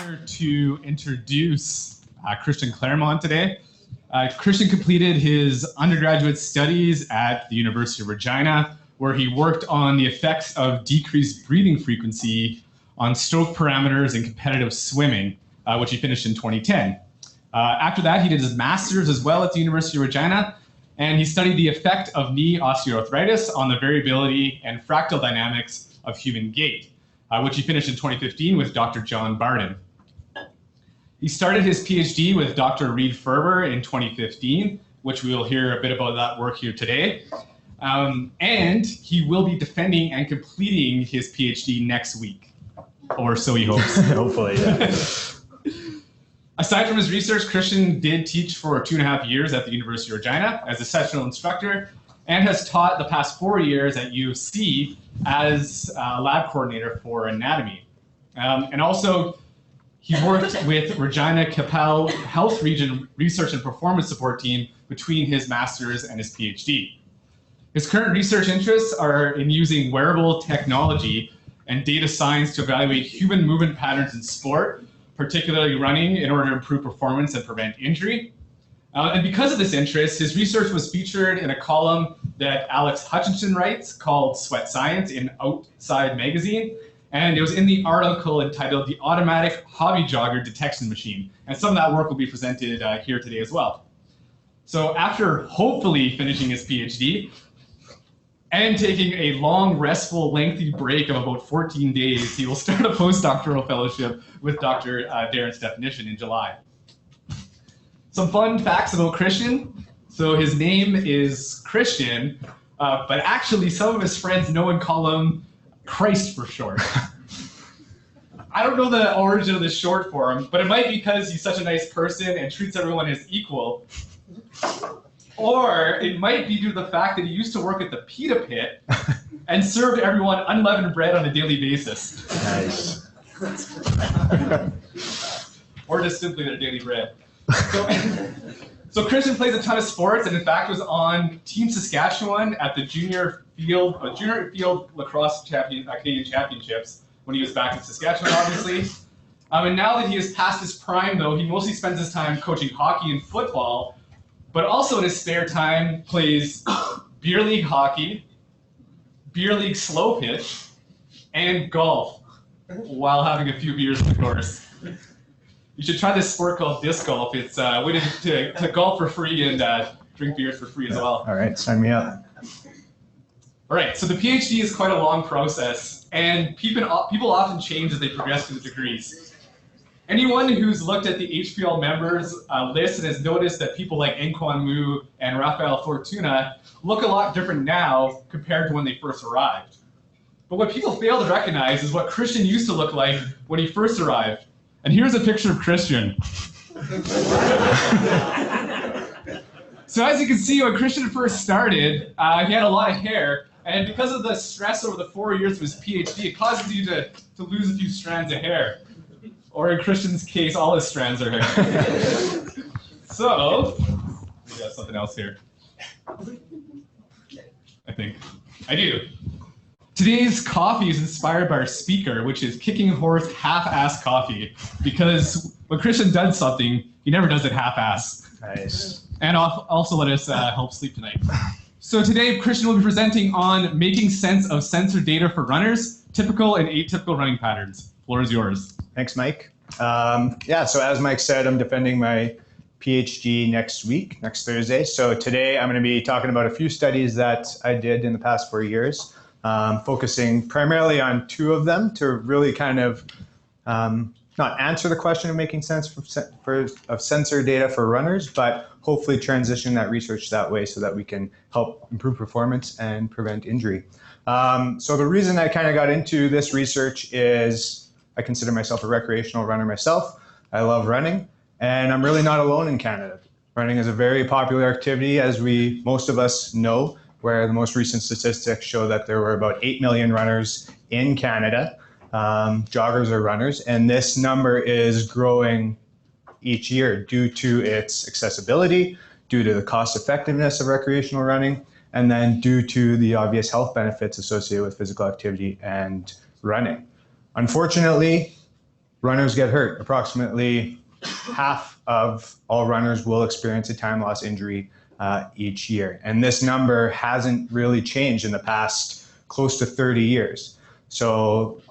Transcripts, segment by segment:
honor to introduce Christian Clermont today. Christian completed his undergraduate studies at the University of Regina, where he worked on the effects of decreased breathing frequency on stroke parameters in competitive swimming, which he finished in 2010. After that, he did his master's as well at the University of Regina, and he studied the effect of knee osteoarthritis on the variability and fractal dynamics of human gait, which he finished in 2015 with Dr. John Barden. He started his PhD with Dr. Reid Ferber in 2015, which we will hear a bit about that work here today. And he will be defending and completing his PhD next week, or so he hopes. Hopefully, yeah. Aside from his research, Christian did teach for 2.5 years at the University of Regina as a sessional instructor and has taught the past 4 years at U of C as a lab coordinator for anatomy. And also, he worked with Regina Capel Health Region Research and Performance Support Team between his master's and his PhD. His current research interests are in using wearable technology and data science to evaluate human movement patterns in sport, particularly running, in order to improve performance and prevent injury. And because of this interest, his research was featured in a column that Alex Hutchinson writes called Sweat Science in Outside Magazine. And it was in the article entitled The Automatic Hobby Jogger Detection Machine. And some of that work will be presented here today as well. So after hopefully finishing his PhD and taking a long, restful, lengthy break of about 14 days, he will start a postdoctoral fellowship with Dr. Darren's Definition in July. Some fun facts about Christian. So his name is Christian, but actually some of his friends know and call him Christ for short. I don't know the origin of this short form, but it might be because he's such a nice person and treats everyone as equal. Or it might be due to the fact that he used to work at the Pita Pit and served everyone unleavened bread on a daily basis. Nice. Or just simply their daily bread. So Christian plays a ton of sports, and in fact was on Team Saskatchewan at the junior field lacrosse Canadian championships when he was back in Saskatchewan, obviously. And now that he has passed his prime, though, he mostly spends his time coaching hockey and football, but also in his spare time plays beer league hockey, beer league slow pitch, and golf while having a few beers, of course. You should try this sport called disc golf. It's a way to golf for free and drink beers for free as well. All right, sign me up. All right, so the PhD is quite a long process, and people often change as they progress through the degrees. Anyone who's looked at the HPL members list and has noticed that people like Enquan Mu and Rafael Fortuna look a lot different now compared to when they first arrived. But what people fail to recognize is what Christian used to look like when he first arrived. And here's a picture of Christian. So as you can see, when Christian first started, he had a lot of hair. And because of the stress over the 4 years of his PhD, it causes you to lose a few strands of hair. Or in Christian's case, all his strands are hair. So, we got something else here. I think. I do. Today's coffee is inspired by our speaker, which is Kicking Horse Half-Ass Coffee. Because when Christian does something, he never does it half-ass. Nice. And also let us help sleep tonight. So today, Christian will be presenting on making sense of sensor data for runners, typical and atypical running patterns. The floor is yours. Thanks, Mike. So as Mike said, I'm defending my PhD next Thursday. So today I'm going to be talking about a few studies that I did in the past 4 years, focusing primarily on 2 of them to really kind of not answer the question of making sense of sensor data for runners, but hopefully transition that research that way so that we can help improve performance and prevent injury. So the reason I kind of got into this research is I consider myself a recreational runner myself. I love running, and I'm really not alone in Canada. Running is a very popular activity, as most of us know, where the most recent statistics show that there were about 8 million runners in Canada, joggers or runners, and this number is growing each year due to its accessibility, due to the cost effectiveness of recreational running, and then due to the obvious health benefits associated with physical activity and running. Unfortunately, runners get hurt. Approximately half of all runners will experience a time loss injury each year. And this number hasn't really changed in the past close to 30 years. So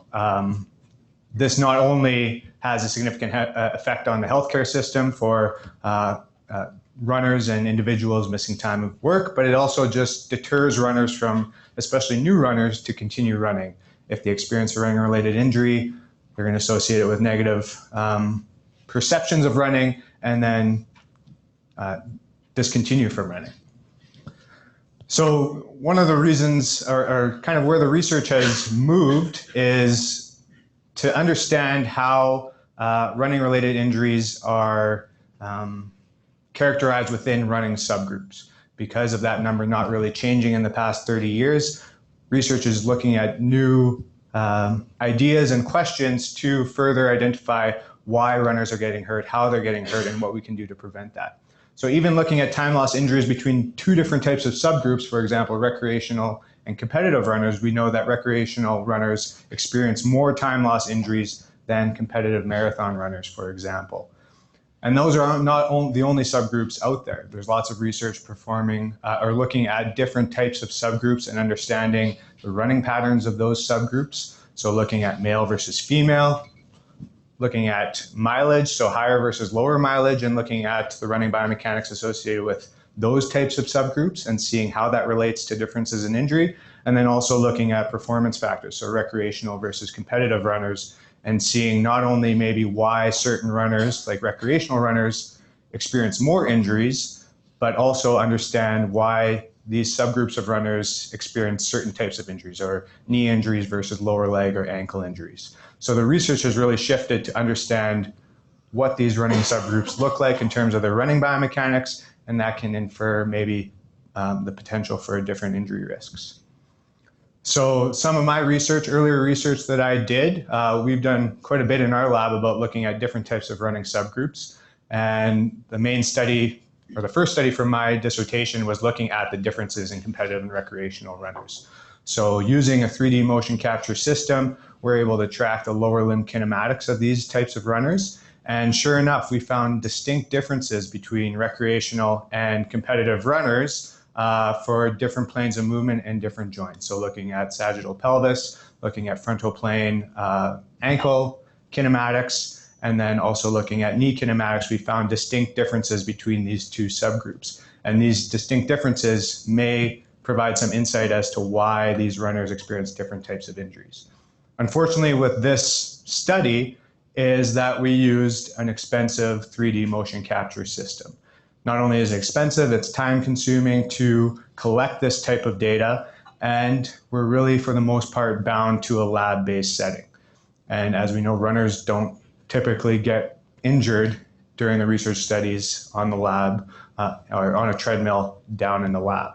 this not only has a significant effect on the healthcare system for runners and individuals missing time of work, but it also just deters runners from, especially new runners, to continue running. If they experience a running-related injury, they're going to associate it with negative perceptions of running and then discontinue from running. So one of the reasons, or kind of where the research has moved, is to understand how running-related injuries are characterized within running subgroups. Because of that number not really changing in the past 30 years, research is looking at new ideas and questions to further identify why runners are getting hurt, how they're getting hurt, and what we can do to prevent that. So even looking at time loss injuries between two different types of subgroups, for example, recreational and competitive runners, we know that recreational runners experience more time loss injuries than competitive marathon runners, for example. And those are not the only subgroups out there. There's lots of research performing or looking at different types of subgroups and understanding the running patterns of those subgroups. So looking at male versus female, looking at mileage, so higher versus lower mileage, and looking at the running biomechanics associated with those types of subgroups and seeing how that relates to differences in injury. And then also looking at performance factors, so recreational versus competitive runners, and seeing not only maybe why certain runners, like recreational runners, experience more injuries, but also understand why these subgroups of runners experience certain types of injuries, or knee injuries versus lower leg or ankle injuries. So the research has really shifted to understand what these running subgroups look like in terms of their running biomechanics, and that can infer maybe the potential for different injury risks. So some of my research, earlier research that I did, we've done quite a bit in our lab about looking at different types of running subgroups. And the main study, or the first study from my dissertation, was looking at the differences in competitive and recreational runners. So using a 3D motion capture system, we're able to track the lower limb kinematics of these types of runners. And sure enough, we found distinct differences between recreational and competitive runners for different planes of movement and different joints. So looking at sagittal pelvis, looking at frontal plane ankle kinematics, and then also looking at knee kinematics, we found distinct differences between these two subgroups. And these distinct differences may provide some insight as to why these runners experience different types of injuries. Unfortunately, with this study, is that we used an expensive 3D motion capture system. Not only is it expensive, it's time consuming to collect this type of data, and we're really, for the most part, bound to a lab-based setting. And as we know, runners don't typically get injured during the research studies on the lab or on a treadmill down in the lab.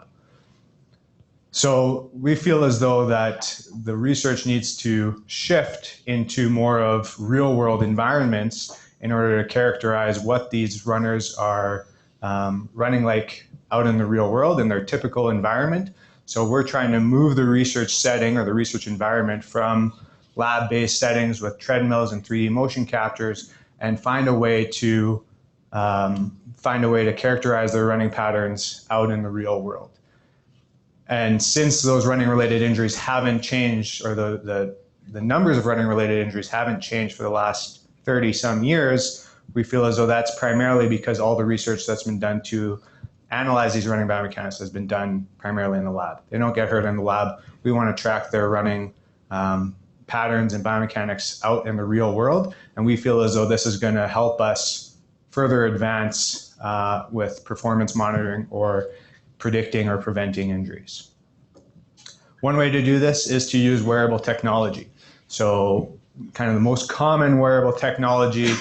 So we feel as though that the research needs to shift into more of real-world environments in order to characterize what these runners are running like out in the real world in their typical environment. So we're trying to move the research setting or the research environment from lab-based settings with treadmills and 3D motion captures and find a way to characterize their running patterns out in the real world. And since those running-related injuries haven't changed, or the numbers of running-related injuries haven't changed for the last 30-some years, we feel as though that's primarily because all the research that's been done to analyze these running biomechanics has been done primarily in the lab. They don't get hurt in the lab. We want to track their running patterns and biomechanics out in the real world, and we feel as though this is going to help us further advance with performance monitoring or predicting or preventing injuries. One way to do this is to use wearable technology. So kind of the most common wearable technology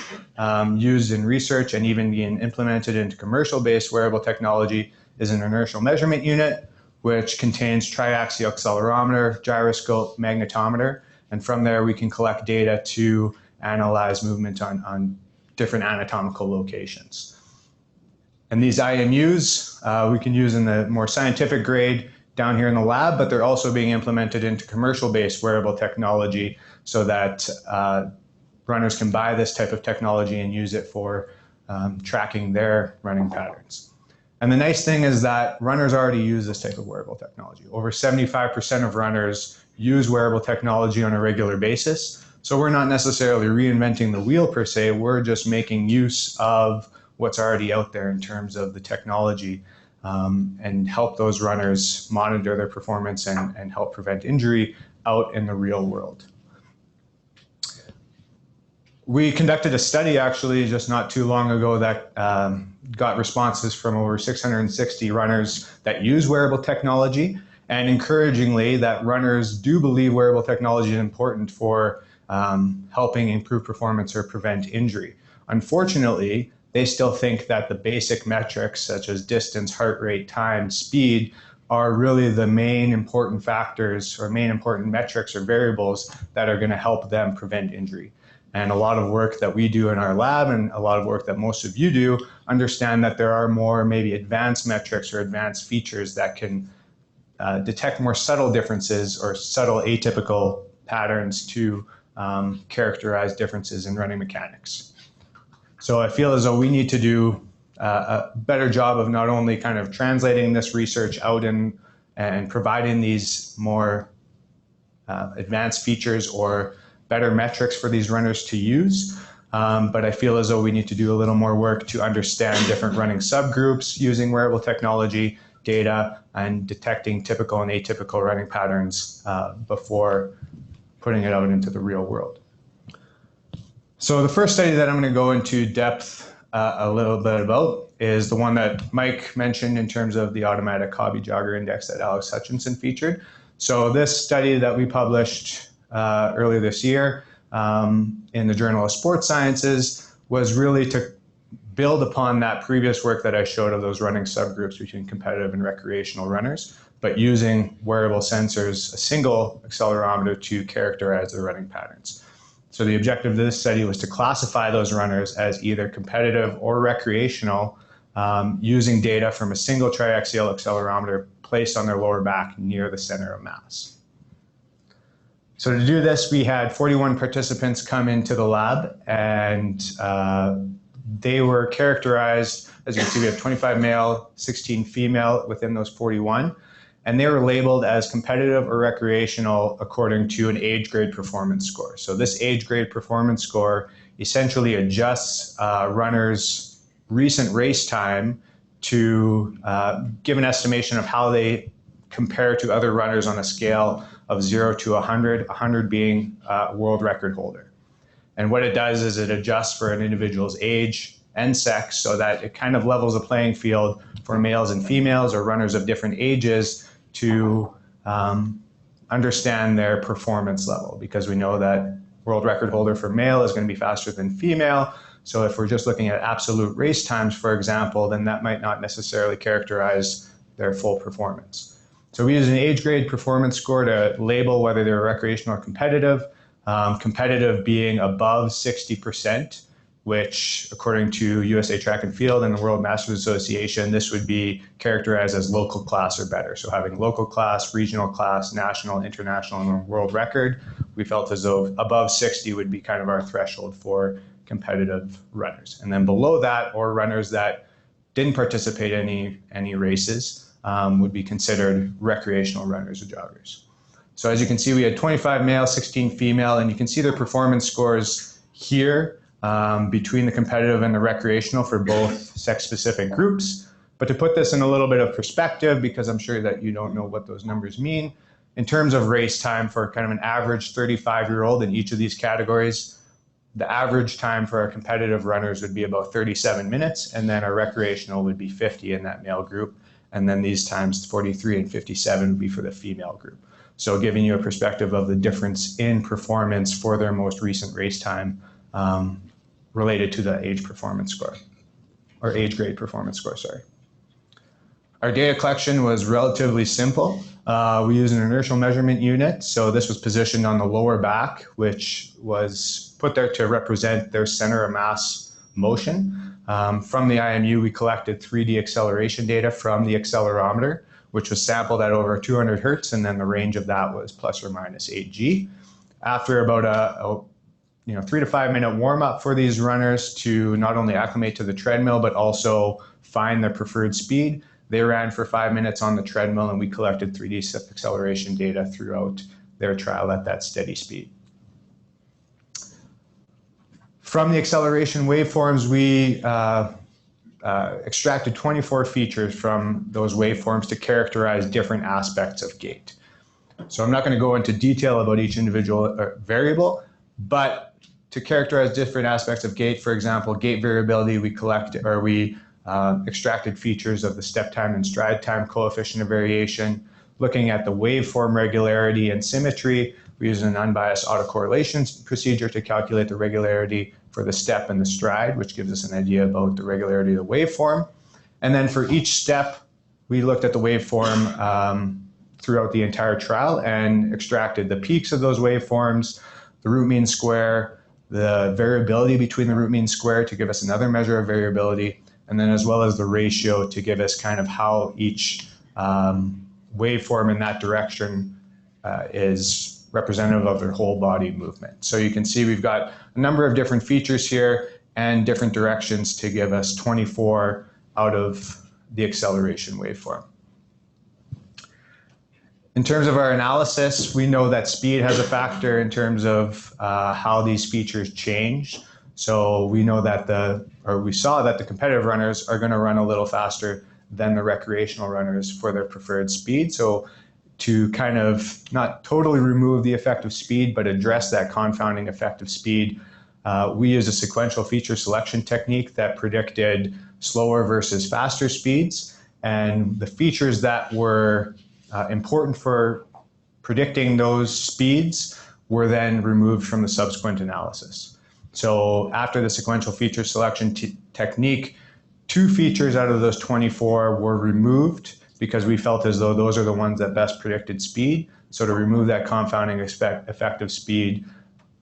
used in research and even being implemented into commercial-based wearable technology is an inertial measurement unit, which contains triaxial accelerometer, gyroscope, magnetometer, and from there we can collect data to analyze movement on different anatomical locations. And these IMUs we can use in the more scientific grade down here in the lab, but they're also being implemented into commercial-based wearable technology so that runners can buy this type of technology and use it for tracking their running patterns. And the nice thing is that runners already use this type of wearable technology. Over 75% of runners use wearable technology on a regular basis. So we're not necessarily reinventing the wheel per se, we're just making use of what's already out there in terms of the technology, and help those runners monitor their performance and help prevent injury out in the real world. We conducted a study actually just not too long ago that got responses from over 660 runners that use wearable technology, and encouragingly that runners do believe wearable technology is important for helping improve performance or prevent injury. Unfortunately, they still think that the basic metrics such as distance, heart rate, time, speed are really the main important factors or main important metrics or variables that are going to help them prevent injury. And a lot of work that we do in our lab and a lot of work that most of you do understand that there are more maybe advanced metrics or advanced features that can detect more subtle differences or subtle atypical patterns to characterize differences in running mechanics. So I feel as though we need to do a better job of not only kind of translating this research out and providing these more advanced features or better metrics for these runners to use, but I feel as though we need to do a little more work to understand different running subgroups using wearable technology data and detecting typical and atypical running patterns before putting it out into the real world. So the first study that I'm going to go into depth a little bit about is the one that Mike mentioned in terms of the automatic hobby jogger index that Alex Hutchinson featured. So this study that we published earlier this year in the Journal of Sports Sciences was really to build upon that previous work that I showed of those running subgroups between competitive and recreational runners, but using wearable sensors, a single accelerometer to characterize their running patterns. So the objective of this study was to classify those runners as either competitive or recreational using data from a single triaxial accelerometer placed on their lower back near the center of mass. So to do this, we had 41 participants come into the lab, and they were characterized, as you can see, we have 25 male, 16 female within those 41. And they were labeled as competitive or recreational according to an age grade performance score. So this age grade performance score essentially adjusts runners' recent race time to give an estimation of how they compare to other runners on a scale of 0 to 100, 100 being a world record holder. And what it does is it adjusts for an individual's age and sex so that it kind of levels the playing field for males and females or runners of different ages to understand their performance level, because we know that world record holder for male is going to be faster than female. So if we're just looking at absolute race times, for example, then that might not necessarily characterize their full performance. So we use an age grade performance score to label whether they're recreational or competitive, competitive being above 60%, which according to USA Track and Field and the World Masters Association, this would be characterized as local class or better. So having local class, regional class, national, international, and world record, we felt as though above 60 would be kind of our threshold for competitive runners. And then below that, or runners that didn't participate in any races, would be considered recreational runners or joggers. So as you can see, we had 25 male, 16 female, and you can see their performance scores here between the competitive and the recreational for both sex-specific groups. But to put this in a little bit of perspective, because I'm sure that you don't know what those numbers mean, in terms of race time for kind of an average 35-year-old in each of these categories, the average time for our competitive runners would be about 37 minutes, and then our recreational would be 50 in that male group. And then these times 43 and 57 would be for the female group. So giving you a perspective of the difference in performance for their most recent race time related to the age performance score, or age grade performance score, sorry. Our data collection was relatively simple. We used an inertial measurement unit. So this was positioned on the lower back, which was put there to represent their center of mass motion. From the IMU, we collected 3D acceleration data from the accelerometer, which was sampled at over 200 hertz, and then the range of that was plus or minus 8G. After about 3 to 5 minute warm up for these runners to not only acclimate to the treadmill, but also find their preferred speed. They ran for 5 minutes on the treadmill, and we collected 3D step acceleration data throughout their trial at that steady speed. From the acceleration waveforms, we extracted 24 features from those waveforms to characterize different aspects of gait. So I'm not going to go into detail about each individual variable, but to characterize different aspects of gait, for example, gait variability, we extracted features of the step time and stride time coefficient of variation. Looking at the waveform regularity and symmetry, we used an unbiased autocorrelation procedure to calculate the regularity for the step and the stride, which gives us an idea about the regularity of the waveform. And then for each step, we looked at the waveform throughout the entire trial and extracted the peaks of those waveforms, the root mean square, the variability between the root mean square to give us another measure of variability, and then as well as the ratio to give us kind of how each waveform in that direction is representative of their whole body movement. So you can see we've got a number of different features here and different directions to give us 24 out of the acceleration waveform. In terms of our analysis, we know that speed has a factor in terms of how these features change. So we know that we saw that the competitive runners are going to run a little faster than the recreational runners for their preferred speed. So to kind of not totally remove the effect of speed, but address that confounding effect of speed, we used a sequential feature selection technique that predicted slower versus faster speeds. And the features that were important for predicting those speeds were then removed from the subsequent analysis. So after the sequential feature selection technique, 2 features out of those 24 were removed because we felt as though those are the ones that best predicted speed. So to remove that confounding effect of speed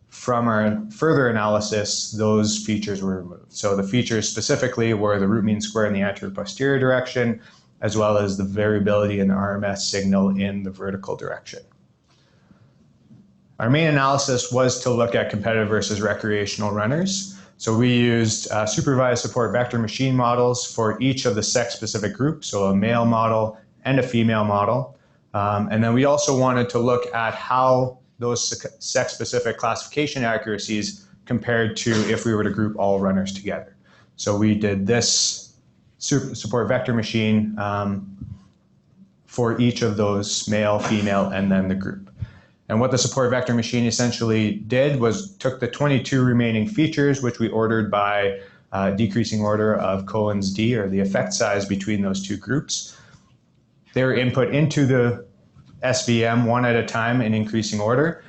from our further analysis, those features were removed. So the features specifically were the root mean square in the anterior posterior direction, as well as the variability in the RMS signal in the vertical direction. Our main analysis was to look at competitive versus recreational runners. So we used supervised support vector machine models for each of the sex-specific groups, so a male model and a female model. And then we also wanted to look at how those sex-specific classification accuracies compared to if we were to group all runners together. So we did this support vector machine for each of those male, female, and then the group. And what the support vector machine essentially did was took the 22 remaining features, which we ordered by decreasing order of Cohen's d, or the effect size between those two groups. They were input into the SVM one at a time in increasing order,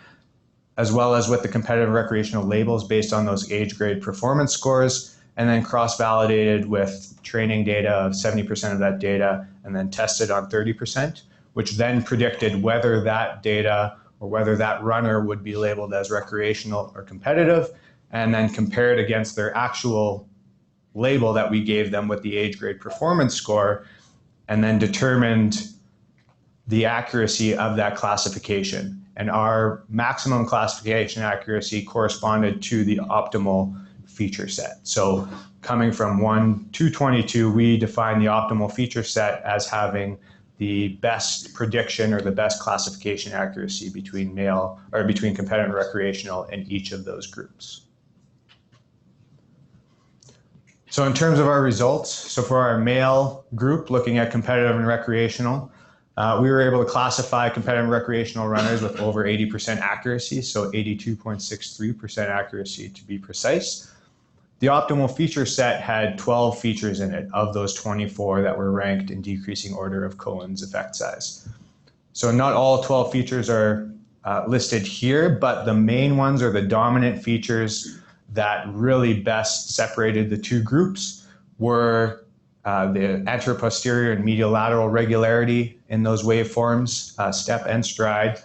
as well as with the competitive recreational labels based on those age grade performance scores, and then cross-validated with training data of 70% of that data, and then tested on 30%, which then predicted whether that data or whether that runner would be labeled as recreational or competitive, and then compared against their actual label that we gave them with the age grade performance score, and then determined the accuracy of that classification. And our maximum classification accuracy corresponded to the optimal feature set. So coming from 1 to 22, we define the optimal feature set as having the best prediction or the best classification accuracy between competitive and recreational in each of those groups. So in terms of our results, so for our male group looking at competitive and recreational, we were able to classify competitive and recreational runners with over 80% accuracy, so 82.63% accuracy to be precise. The optimal feature set had 12 features in it of those 24 that were ranked in decreasing order of Cohen's effect size. So not all 12 features are listed here, but the main ones are the dominant features that really best separated the two groups were the anteroposterior and medial lateral regularity in those waveforms, step and stride.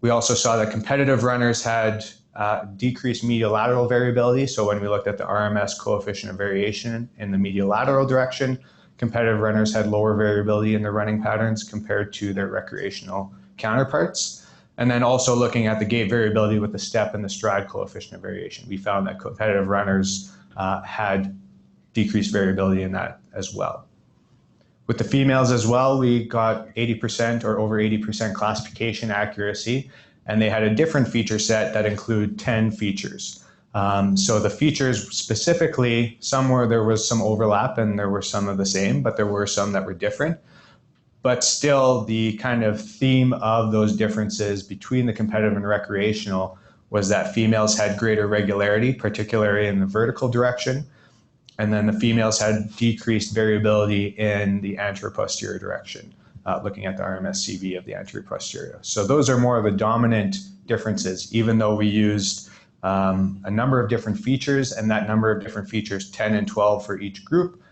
We also saw that competitive runners had decreased medial lateral variability. So when we looked at the RMS coefficient of variation in the medial lateral direction, competitive runners had lower variability in their running patterns compared to their recreational counterparts. And then also looking at the gait variability with the step and the stride coefficient of variation. We found that competitive runners had decreased variability in that as well. With the females as well, we got 80% or over 80% classification accuracy, and they had a different feature set that include 10 features. So the features specifically, some where there was some overlap and there were some of the same, but there were some that were different. But still, the kind of theme of those differences between the competitive and recreational was that females had greater regularity, particularly in the vertical direction, and then the females had decreased variability in the anteroposterior direction, looking at the RMSCV of the anteroposterior. So those are more of the dominant differences, even though we used a number of different features, and that number of different features, 10 and 12 for each group,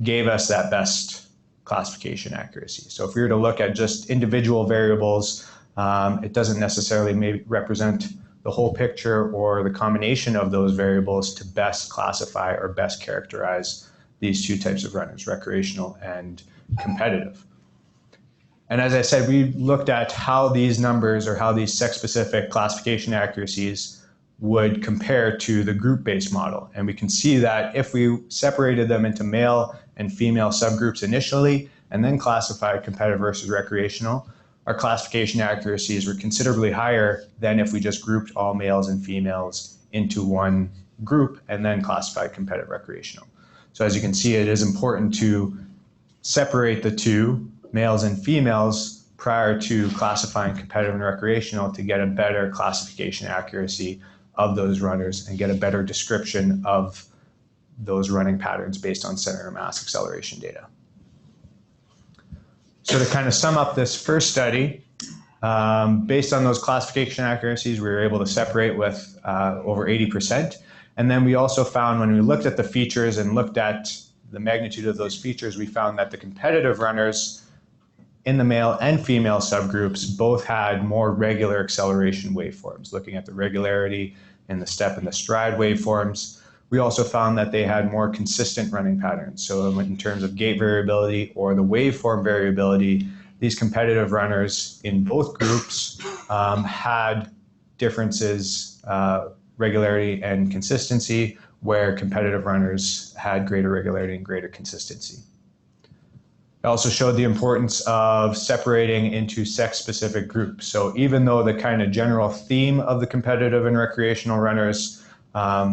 gave us that best classification accuracy. So if we were to look at just individual variables, it doesn't necessarily maybe represent the whole picture or the combination of those variables to best classify or best characterize these two types of runners, recreational and competitive. And as I said, we looked at how these numbers or how these sex-specific classification accuracies would compare to the group-based model. And we can see that if we separated them into male and female subgroups initially, and then classified competitive versus recreational, our classification accuracies were considerably higher than if we just grouped all males and females into one group and then classified competitive recreational. So as you can see, it is important to separate the two, males and females, prior to classifying competitive and recreational to get a better classification accuracy of those runners and get a better description of those running patterns based on center of mass acceleration data. So to kind of sum up this first study, based on those classification accuracies, we were able to separate with over 80%. And then we also found when we looked at the features and looked at the magnitude of those features, we found that the competitive runners in the male and female subgroups both had more regular acceleration waveforms, looking at the regularity in the step and the stride waveforms. We also found that they had more consistent running patterns. So in terms of gait variability or the waveform variability, these competitive runners in both groups had differences, regularity and consistency, where competitive runners had greater regularity and greater consistency. It also showed the importance of separating into sex-specific groups. So even though the kind of general theme of the competitive and recreational runners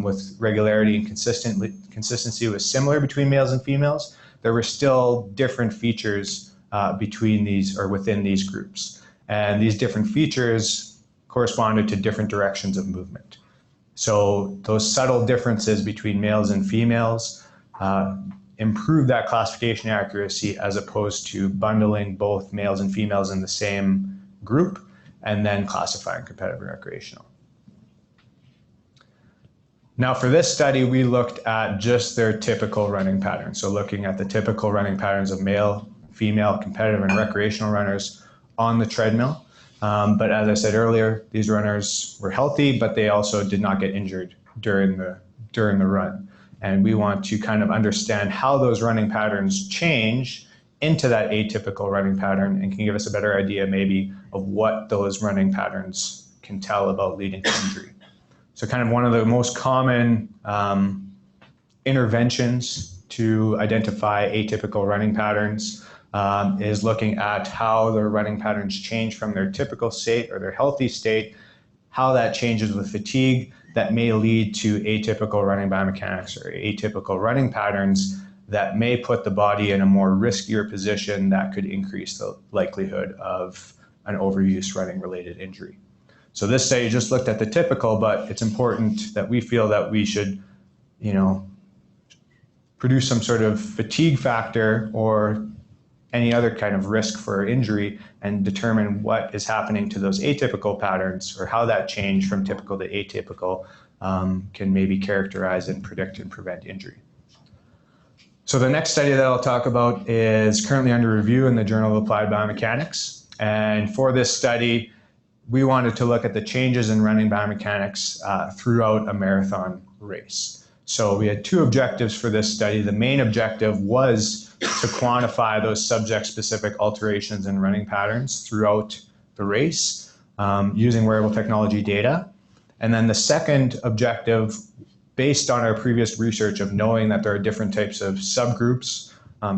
with regularity and consistency was similar between males and females, there were still different features between these or within these groups. And these different features corresponded to different directions of movement. So those subtle differences between males and females improve that classification accuracy as opposed to bundling both males and females in the same group and then classifying competitive and recreational. Now for this study, we looked at just their typical running patterns. So looking at the typical running patterns of male, female, competitive and recreational runners on the treadmill. But as I said earlier, these runners were healthy, but they also did not get injured during the run. And we want to kind of understand how those running patterns change into that atypical running pattern and can give us a better idea maybe of what those running patterns can tell about leading to injury. So kind of one of the most common interventions to identify atypical running patterns is looking at how their running patterns change from their typical state or their healthy state, how that changes with fatigue that may lead to atypical running biomechanics or atypical running patterns that may put the body in a more riskier position that could increase the likelihood of an overuse running related injury. So this study just looked at the typical, but it's important that we feel that we should, produce some sort of fatigue factor or any other kind of risk for injury and determine what is happening to those atypical patterns or how that change from typical to atypical can maybe characterize and predict and prevent injury. So the next study that I'll talk about is currently under review in the Journal of Applied Biomechanics. And for this study, we wanted to look at the changes in running biomechanics throughout a marathon race. So we had two objectives for this study. The main objective was to quantify those subject-specific alterations in running patterns throughout the race. using wearable technology data. And then the second objective, based on our previous research of knowing that there are different types of subgroups,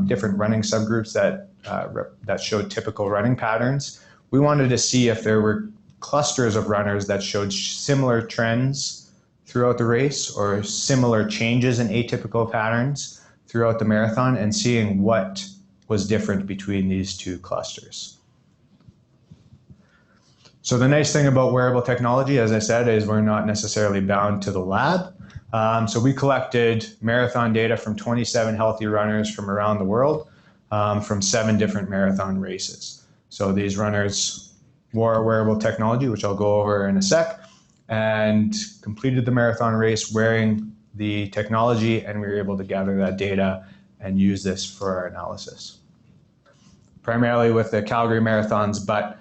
different running subgroups that showed typical running patterns, we wanted to see if there were clusters of runners that showed similar trends throughout the race or similar changes in atypical patterns throughout the marathon, and seeing what was different between these two clusters. So the nice thing about wearable technology, as I said, is we're not necessarily bound to the lab. So we collected marathon data from 27 healthy runners from around the world, from 7 different marathon races. So these runners wore wearable technology, which I'll go over in a sec, and completed the marathon race wearing the technology, and we were able to gather that data and use this for our analysis. Primarily with the Calgary marathons, but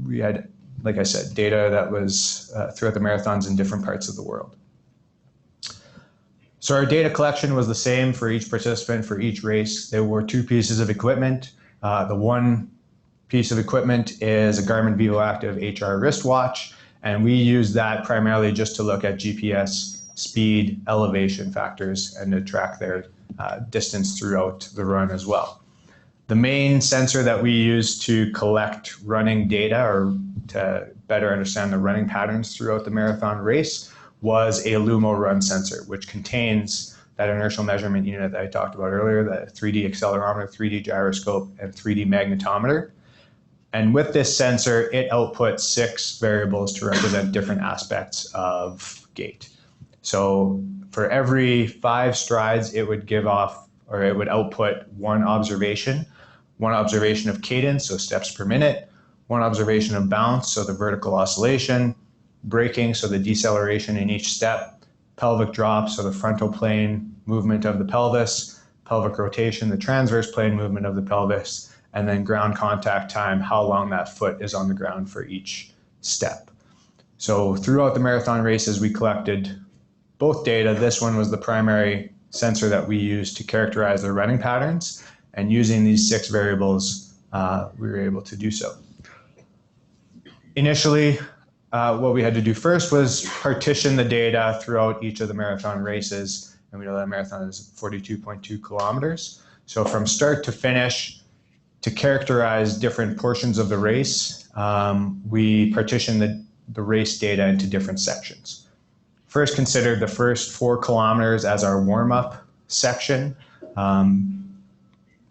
we had, like I said, data that was throughout the marathons in different parts of the world. So our data collection was the same for each participant for each race. There were 2 pieces of equipment. The one piece of equipment is a Garmin VivoActive HR wristwatch, and we use that primarily just to look at GPS, speed, elevation factors, and to track their distance throughout the run as well. The main sensor that we use to collect running data, or to better understand the running patterns throughout the marathon race, was a Lumo run sensor, which contains that inertial measurement unit that I talked about earlier, the 3D accelerometer, 3D gyroscope, and 3D magnetometer. And with this sensor, it outputs 6 variables to represent different aspects of gait. So for every 5 strides, it would give off, or it would output one observation of cadence, so steps per minute, one observation of bounce, so the vertical oscillation, braking, so the deceleration in each step, pelvic drop, so the frontal plane movement of the pelvis, pelvic rotation, the transverse plane movement of the pelvis, and then ground contact time, how long that foot is on the ground for each step. So throughout the marathon races, we collected both data. This one was the primary sensor that we used to characterize the running patterns, and using these 6 variables, we were able to do so. Initially, what we had to do first was partition the data throughout each of the marathon races, and we know that a marathon is 42.2 kilometers. So from start to finish, to characterize different portions of the race, we partitioned the race data into different sections. First, considered the first 4 kilometers as our warm-up section,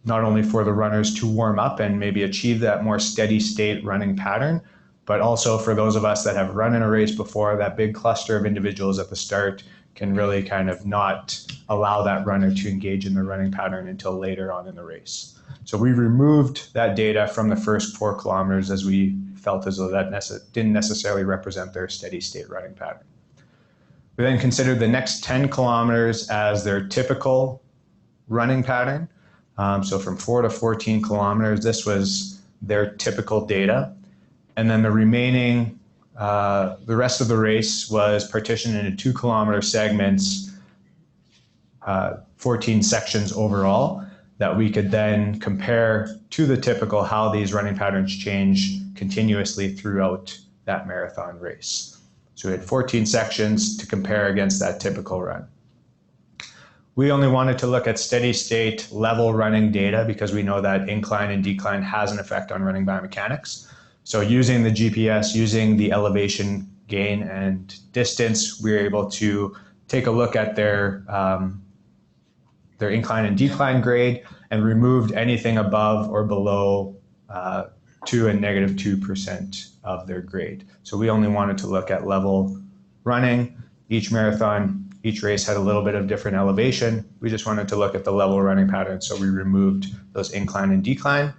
not only for the runners to warm up and maybe achieve that more steady state running pattern, but also for those of us that have run in a race before, that big cluster of individuals at the start can really kind of not allow that runner to engage in the running pattern until later on in the race. So we removed that data from the first 4 kilometers as we felt as though that didn't necessarily represent their steady state running pattern. We then considered the next 10 kilometers as their typical running pattern. So from 4 to 14 kilometers, this was their typical data. And then the remaining, the rest of the race was partitioned into 2 kilometer segments, 14 sections overall, that we could then compare to the typical how these running patterns change continuously throughout that marathon race. So we had 14 sections to compare against that typical run. We only wanted to look at steady state level running data because we know that incline and decline has an effect on running biomechanics. So using the GPS, using the elevation gain and distance, we were able to take a look at their incline and decline grade and removed anything above or below 2 and -2% of their grade. So we only wanted to look at level running. Each marathon, each race had a little bit of different elevation. We just wanted to look at the level running pattern, so we removed those incline and decline.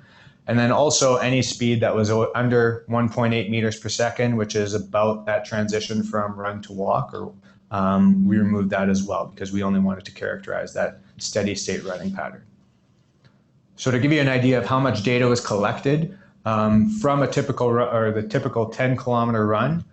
And then also any speed that was under 1.8 meters per second, which is about that transition from run to walk, or we removed that as well because we only wanted to characterize that steady state running pattern. So to give you an idea of how much data was collected from a typical the typical 10 kilometer run,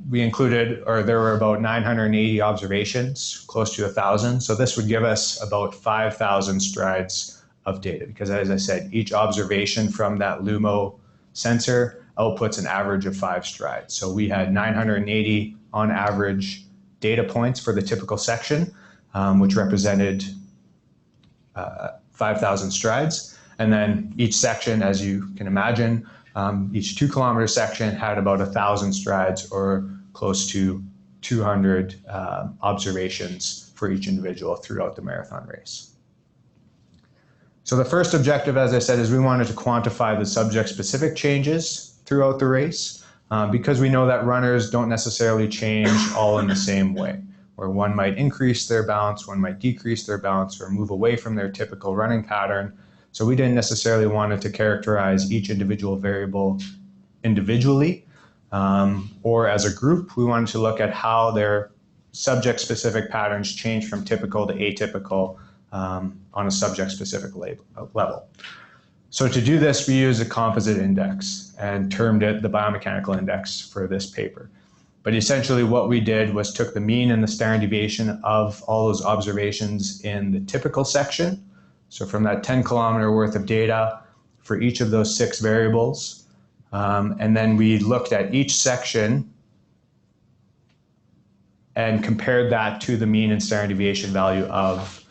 we included, or there were about 980 observations, close to 1,000. So this would give us about 5,000 strides of data, because as I said, each observation from that Lumo sensor outputs an average of 5 strides. So we had 980 on average data points for the typical section, which represented 5,000 strides. And then each section, as you can imagine, each 2 kilometer section had about 1,000 strides, or close to 200 observations for each individual throughout the marathon race. So the first objective, as I said, is we wanted to quantify the subject-specific changes throughout the race, because we know that runners don't necessarily change all in the same way, where one might increase their bounce, one might decrease their bounce, or move away from their typical running pattern. So we didn't necessarily want to characterize each individual variable individually, or as a group. We wanted to look at how their subject-specific patterns change from typical to atypical on a subject-specific level. So to do this, we used a composite index and termed it the biomechanical index for this paper. But essentially what we did was took the mean and the standard deviation of all those observations in the typical section. So from that 10 kilometer worth of data for each of those 6 variables. And then we looked at each section and compared that to the mean and standard deviation value of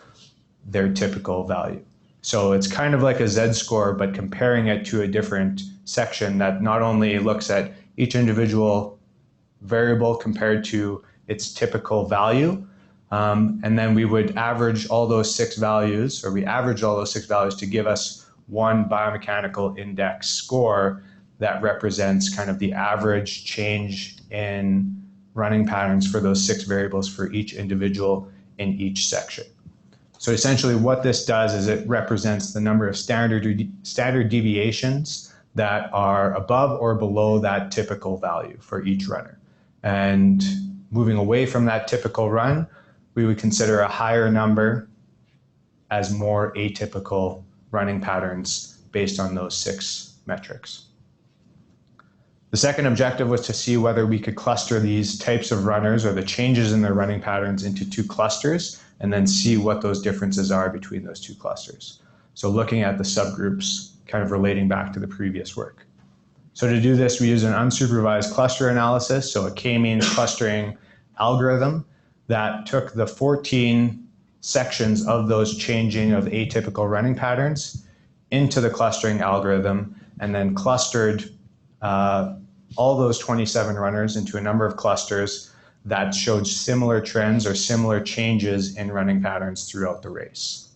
their typical value. So it's kind of like a Z-score, but comparing it to a different section that not only looks at each individual variable compared to its typical value, and then we would average all those 6 values, or we averaged all those 6 values to give us one biomechanical index score that represents kind of the average change in running patterns for those 6 variables for each individual in each section. So essentially what this does is it represents the number of standard deviations that are above or below that typical value for each runner. And moving away from that typical run, we would consider a higher number as more atypical running patterns based on those 6 metrics. The second objective was to see whether we could cluster these types of runners, or the changes in their running patterns, into 2 clusters, and then see what those differences are between those 2 clusters. So looking at the subgroups, kind of relating back to the previous work. So to do this, we use an unsupervised cluster analysis, so a k-means clustering algorithm that took the 14 sections of those changing of atypical running patterns into the clustering algorithm, and then clustered all those 27 runners into a number of clusters that showed similar trends or similar changes in running patterns throughout the race.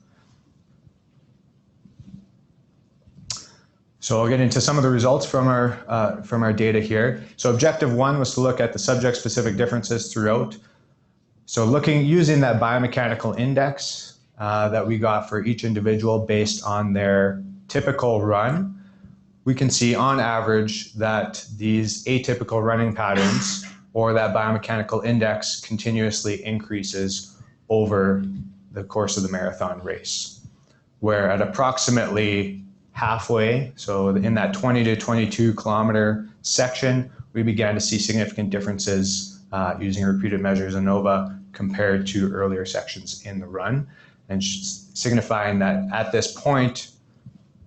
So I'll get into some of the results from our data here. So objective 1 was to look at the subject-specific differences throughout. So using that biomechanical index that we got for each individual based on their typical run, we can see on average that these atypical running patterns, or that biomechanical index, continuously increases over the course of the marathon race, where at approximately halfway, so in that 20 to 22 kilometer section, we began to see significant differences using repeated measures ANOVA compared to earlier sections in the run, and signifying that at this point,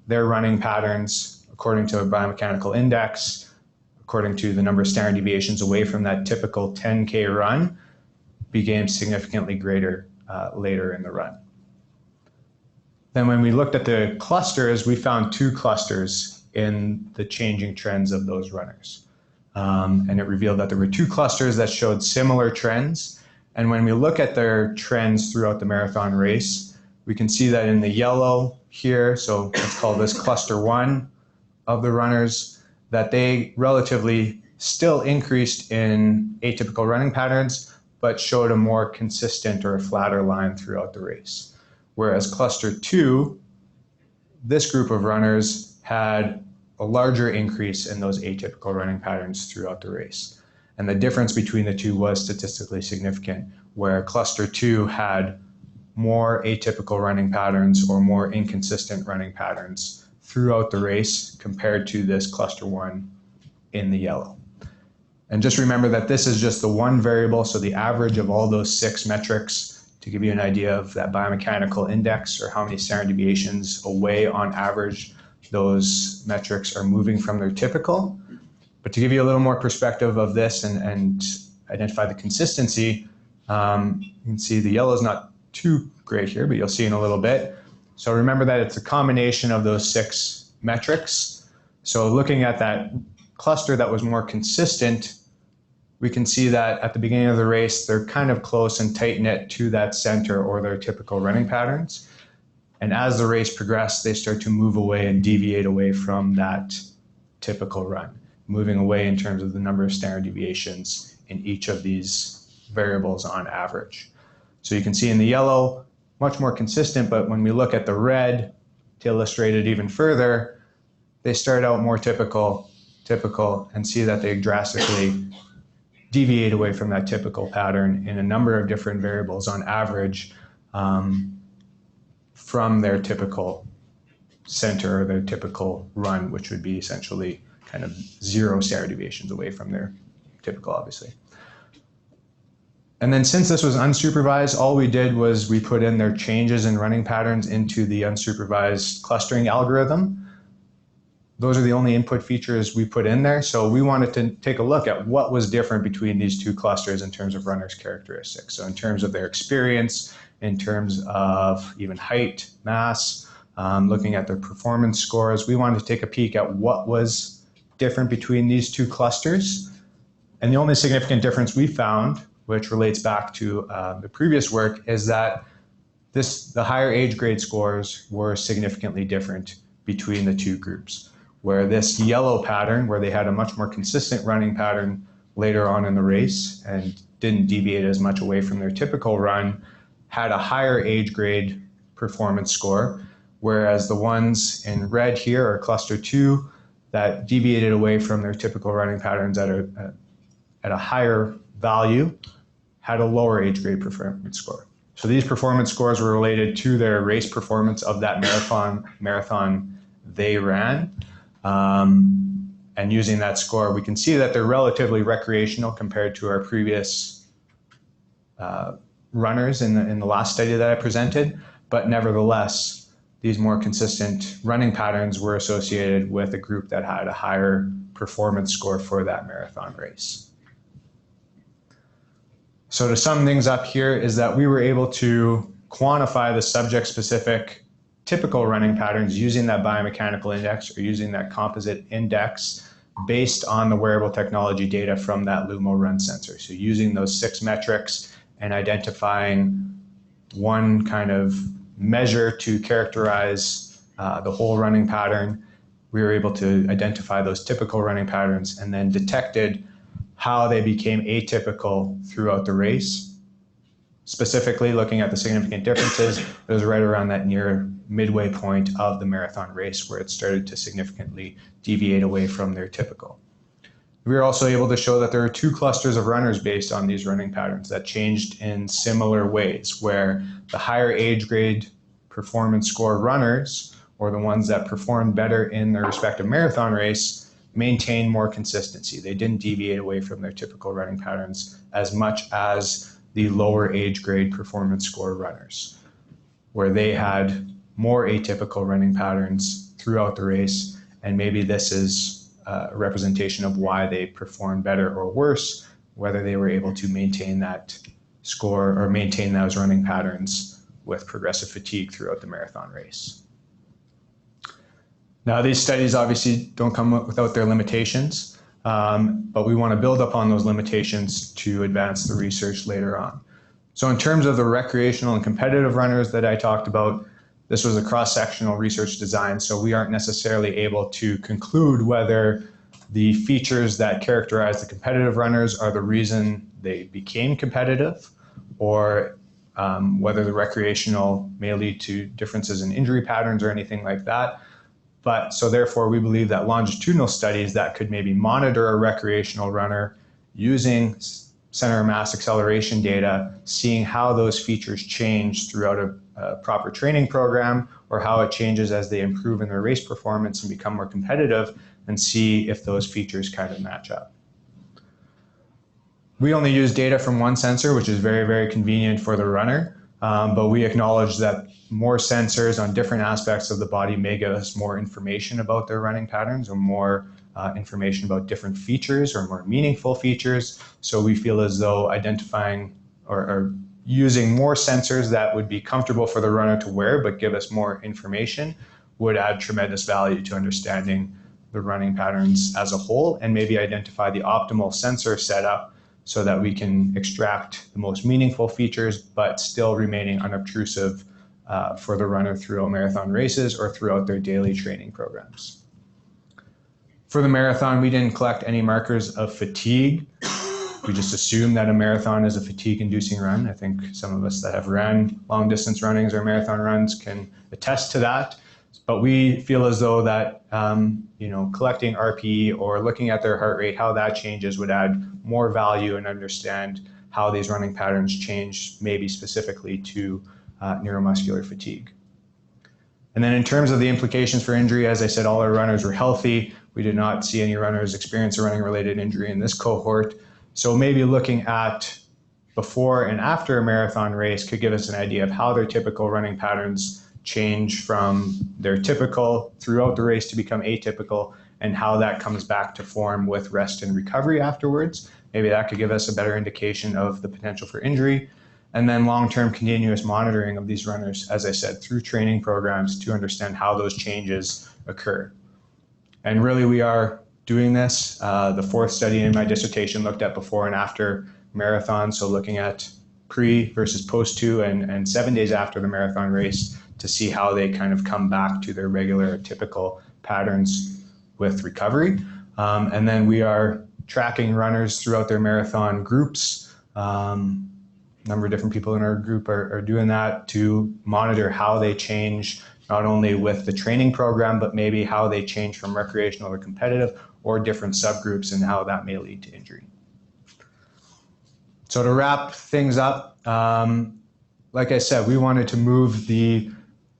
their running patterns, according to a biomechanical index, according to the number of standard deviations away from that typical 10K run, became significantly greater later in the run. Then when we looked at the clusters, we found 2 clusters in the changing trends of those runners. And it revealed that there were 2 clusters that showed similar trends. And when we look at their trends throughout the marathon race, we can see that in the yellow here, so let's call this cluster 1 of the runners, that they relatively still increased in atypical running patterns, but showed a more consistent or a flatter line throughout the race. Whereas cluster 2, this group of runners had a larger increase in those atypical running patterns throughout the race. And the difference between the 2 was statistically significant, where cluster 2 had more atypical running patterns or more inconsistent running patterns throughout the race compared to this cluster 1 in the yellow. And just remember that this is just the one variable, so the average of all those 6 metrics, to give you an idea of that biomechanical index, or how many standard deviations away on average those metrics are moving from their typical. But to give you a little more perspective of this and identify the consistency, you can see the yellow is not too great here, but you'll see in a little bit. So remember that it's a combination of those 6 metrics. So looking at that cluster that was more consistent, we can see that at the beginning of the race, they're kind of close and tight-knit to that center or their typical running patterns. And as the race progressed, they start to move away and deviate away from that typical run, moving away in terms of the number of standard deviations in each of these variables on average. So you can see in the yellow, much more consistent, but when we look at the red to illustrate it even further, they start out more typical, and see that they drastically deviate away from that typical pattern in a number of different variables on average from their typical center or their typical run, which would be essentially kind of 0 standard deviations away from their typical, obviously. And then since this was unsupervised, all we did was we put in their changes in running patterns into the unsupervised clustering algorithm. Those are the only input features we put in there. So we wanted to take a look at what was different between these 2 clusters in terms of runners' characteristics. So in terms of their experience, in terms of even height, mass, looking at their performance scores, we wanted to take a peek at what was different between these 2 clusters. And the only significant difference we found, which relates back to the previous work, is that the higher age grade scores were significantly different between the 2 groups, where this yellow pattern, where they had a much more consistent running pattern later on in the race and didn't deviate as much away from their typical run, had a higher age grade performance score, whereas the ones in red here are cluster 2 that deviated away from their typical running patterns at a higher value, had a lower age grade performance score. So these performance scores were related to their race performance of that marathon they ran. And using that score, we can see that they're relatively recreational compared to our previous runners in the last study that I presented. But nevertheless, these more consistent running patterns were associated with a group that had a higher performance score for that marathon race. So to sum things up here is that we were able to quantify the subject-specific typical running patterns using that biomechanical index or using that composite index based on the wearable technology data from that Lumo run sensor. So using those 6 metrics and identifying one kind of measure to characterize the whole running pattern, we were able to identify those typical running patterns and then detected how they became atypical throughout the race. Specifically looking at the significant differences, it was right around that near midway point of the marathon race where it started to significantly deviate away from their typical. We were also able to show that there are 2 clusters of runners based on these running patterns that changed in similar ways, where the higher age grade performance score runners, or the ones that performed better in their respective marathon race, maintained more consistency. They didn't deviate away from their typical running patterns as much as the lower age grade performance score runners, where they had more atypical running patterns throughout the race. And maybe this is a representation of why they performed better or worse, whether they were able to maintain that score or maintain those running patterns with progressive fatigue throughout the marathon race. Now, these studies obviously don't come without their limitations, but we want to build upon those limitations to advance the research later on. So in terms of the recreational and competitive runners that I talked about, this was a cross-sectional research design, so we aren't necessarily able to conclude whether the features that characterize the competitive runners are the reason they became competitive, or whether the recreational may lead to differences in injury patterns or anything like that. But so therefore, we believe that longitudinal studies that could maybe monitor a recreational runner using center of mass acceleration data, seeing how those features change throughout a proper training program, or how it changes as they improve in their race performance and become more competitive, and see if those features kind of match up. We only use data from one sensor, which is very, very convenient for the runner, but we acknowledge that more sensors on different aspects of the body may give us more information about their running patterns or more information about different features or more meaningful features. So we feel as though identifying or using more sensors that would be comfortable for the runner to wear but give us more information would add tremendous value to understanding the running patterns as a whole, and maybe identify the optimal sensor setup so that we can extract the most meaningful features but still remaining unobtrusive for the runner throughout marathon races or throughout their daily training programs. For the marathon, we didn't collect any markers of fatigue. We just assume that a marathon is a fatigue-inducing run. I think some of us that have run long-distance runnings or marathon runs can attest to that. But we feel as though that collecting RPE or looking at their heart rate, how that changes, would add more value and understand how these running patterns change, maybe specifically to neuromuscular fatigue. And then in terms of the implications for injury, as I said, all our runners were healthy. We did not see any runners experience a running-related injury in this cohort. So maybe looking at before and after a marathon race could give us an idea of how their typical running patterns change from their typical throughout the race to become atypical, and how that comes back to form with rest and recovery afterwards. Maybe that could give us a better indication of the potential for injury. And then long-term continuous monitoring of these runners, as I said, through training programs to understand how those changes occur. And really we are doing this. The fourth study in my dissertation looked at before and after marathon, so looking at pre versus post 2 and 7 days after the marathon race to see how they kind of come back to their regular typical patterns with recovery. And then we are tracking runners throughout their marathon groups. Number of different people in our group are doing that to monitor how they change, not only with the training program, but maybe how they change from recreational or competitive or different subgroups and how that may lead to injury. So to wrap things up, like I said, we wanted to move the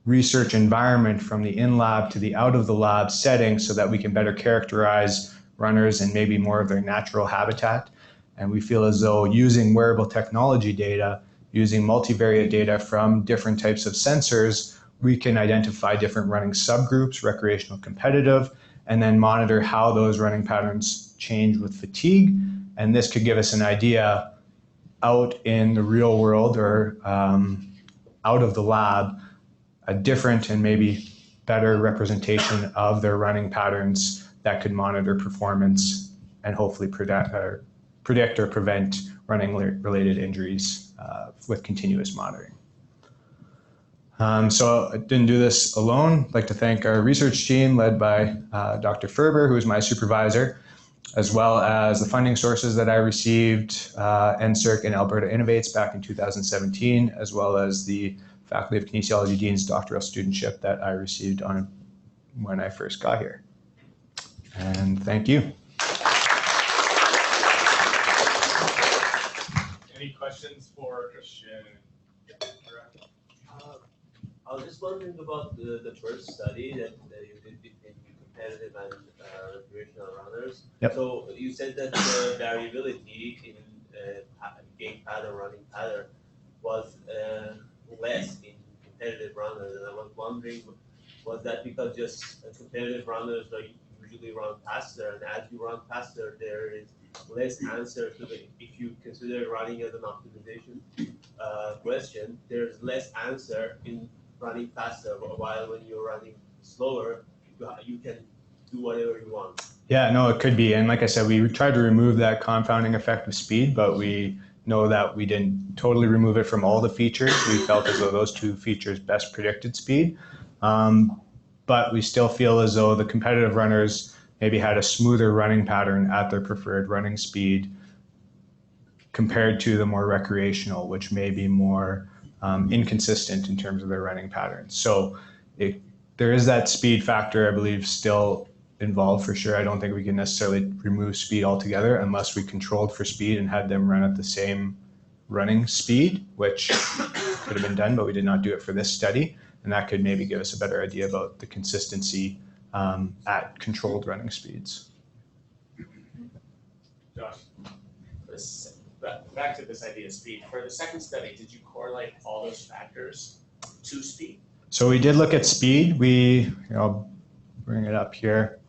research environment from the in-lab to the out-of-the-lab setting so that we can better characterize runners and maybe more of their natural habitat. And we feel as though using wearable technology data, using multivariate data from different types of sensors, we can identify different running subgroups, recreational, competitive, and then monitor how those running patterns change with fatigue. And this could give us an idea out in the real world or out of the lab, a different and maybe better representation of their running patterns that could monitor performance and hopefully predict or prevent running-related injuries with continuous monitoring. So I didn't do this alone. I'd like to thank our research team led by Dr. Ferber, who is my supervisor, as well as the funding sources that I received, NSERC and Alberta Innovates back in 2017, as well as the Faculty of Kinesiology Dean's doctoral studentship that I received on when I first got here. And thank you. Any questions for Christian? I was just wondering about the first study that you did between competitive and recreational runners. Yep. So you said that the variability in gait pattern, running pattern was less in competitive runners, and I was wondering, was that because just competitive runners usually run faster, and as you run faster, there is less answer to the, if you consider running as an optimization question, there's less answer in running faster, while when you're running slower, you can do whatever you want. Yeah, no, it could be. And like I said, we tried to remove that confounding effect of speed, but we know that we didn't totally remove it from all the features. We felt as though those two features best predicted speed. But we still feel as though the competitive runners maybe had a smoother running pattern at their preferred running speed compared to the more recreational, which may be more inconsistent in terms of their running patterns. So there is that speed factor, I believe, still involved for sure. I don't think we can necessarily remove speed altogether unless we controlled for speed and had them run at the same running speed, which could have been done, but we did not do it for this study. And that could maybe give us a better idea about the consistency at controlled running speeds. Josh, back to this idea of speed. For the second study, did you correlate all those factors to speed? So we did look at speed. I'll bring it up here.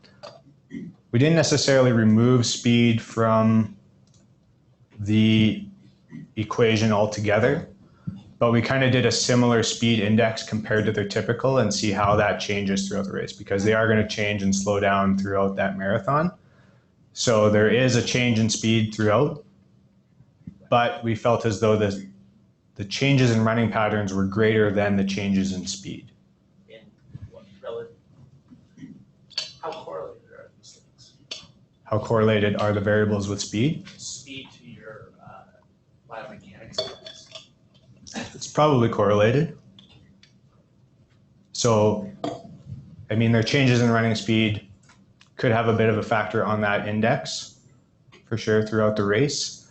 we didn't necessarily remove speed from the equation altogether, but we kind of did a similar speed index compared to their typical and see how that changes throughout the race, because they are going to change and slow down throughout that marathon. So there is a change in speed throughout, but we felt as though the changes in running patterns were greater than the changes in speed. And what relative? How correlated are these things? How correlated are the variables with speed? Speed to your biomechanics skills. It's probably correlated. So, I mean, their changes in running speed could have a bit of a factor on that index, for sure, throughout the race.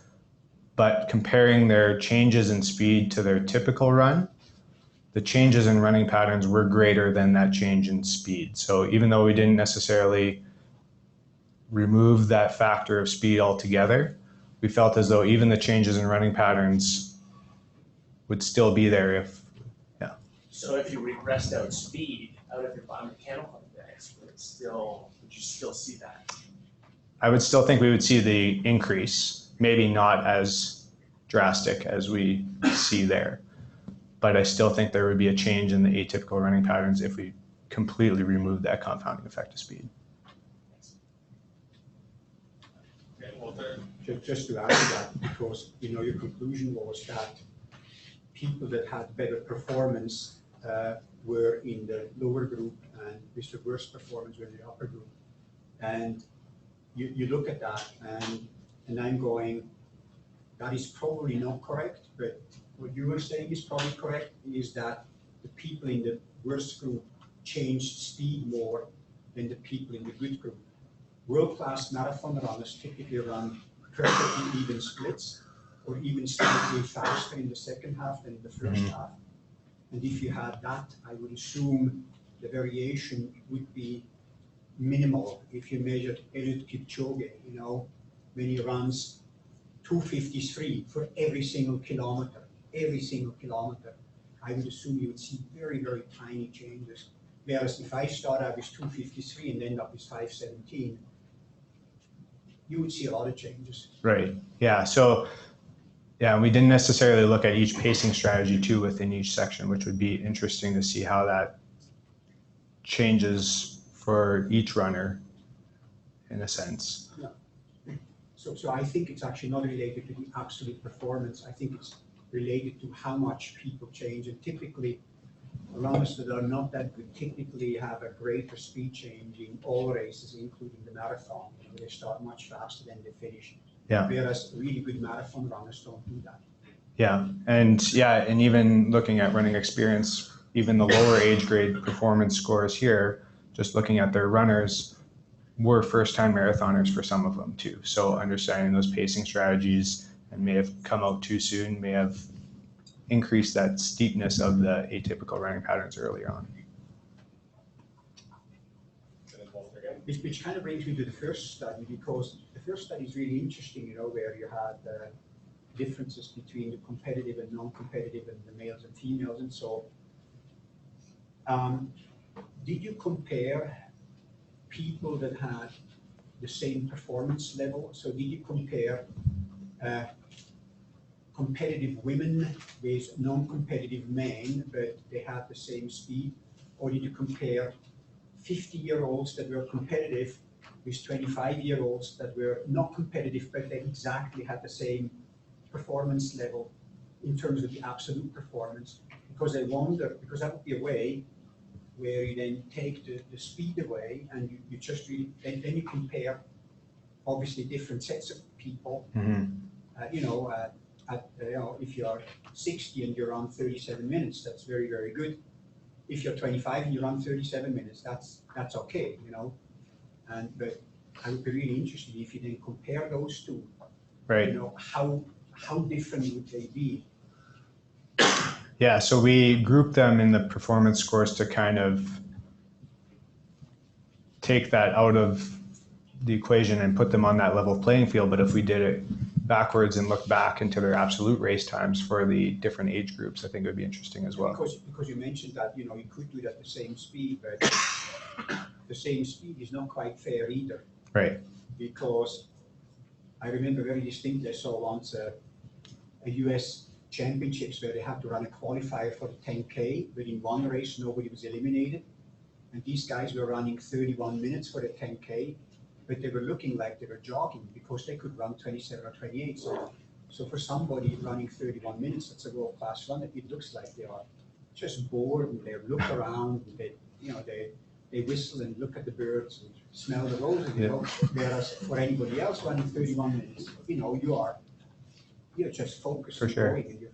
But comparing their changes in speed to their typical run, the changes in running patterns were greater than that change in speed. So even though we didn't necessarily remove that factor of speed altogether, we felt as though even the changes in running patterns would still be there if, yeah. So if you regressed out speed out of your biomechanical index, would you still see that? I would still think we would see the increase, maybe not as drastic as we see there, but I still think there would be a change in the atypical running patterns if we completely removed that confounding effect of speed. Just to add to that, because your conclusion was that people that had better performance were in the lower group and with the worst performance were in the upper group. And you look at that and I'm going, that is probably not correct, but what you were saying is probably correct, is that the people in the worst group changed speed more than the people in the good group. World-class marathon runners typically run perfectly even splits, or even slightly faster in the second half than in the first half. And if you had that, I would assume the variation would be minimal. If you measured Eliud Kipchoge, when he runs 2:53 for every single kilometer, I would assume you would see very, very tiny changes. Whereas if I start out with 2:53 and end up with 5:17, you would see a lot of changes. Right. Yeah. So, yeah, we didn't necessarily look at each pacing strategy too within each section, which would be interesting to see how that changes for each runner in a sense. Yeah. So I think it's actually not related to the absolute performance. I think it's related to how much people change. And typically, runners that are not that good typically have a greater speed change in all races, including the marathon. They start much faster than they finish. Yeah. Whereas really good marathon runners don't do that. Yeah, and even looking at running experience, even the lower age grade performance scores here, just looking at their runners, were first-time marathoners for some of them too. So understanding those pacing strategies and may have come out too soon, may have increased that steepness of the atypical running patterns earlier on. Which kind of brings me to the first study, because the first study is really interesting, where you had differences between the competitive and non-competitive and the males and females. And so did you compare people that had the same performance level? So did you compare competitive women with non-competitive men, but they had the same speed? Or did you compare 50-year-olds that were competitive with 25-year-olds that were not competitive, but they exactly had the same performance level in terms of the absolute performance? Because I wonder, because that would be a way where you then take the speed away and you just really, then you compare obviously different sets of people. If you're 60 and you're on 37 minutes, that's very, very good. If you're 25 and you run 37 minutes, that's okay, but I would be really interested if you then compare those two. Right. How different would they be? Yeah, so we grouped them in the performance scores to kind of take that out of the equation and put them on that level playing field. But if we did it backwards and look back into their absolute race times for the different age groups, I think it would be interesting as well. Because you mentioned that you could do it at the same speed, but the same speed is not quite fair either. Right. Because I remember very distinctly, I saw once a US championships where they had to run a qualifier for the 10K, but in one race nobody was eliminated. And these guys were running 31 minutes for the 10K, but they were looking like they were jogging because they could run 27 or 28. So for somebody running 31 minutes, that's a world-class run. It looks like they are just bored and they look around and they whistle and look at the birds and smell the roses. Whereas for anybody else running 31 minutes, you're just focused For on sure. going. And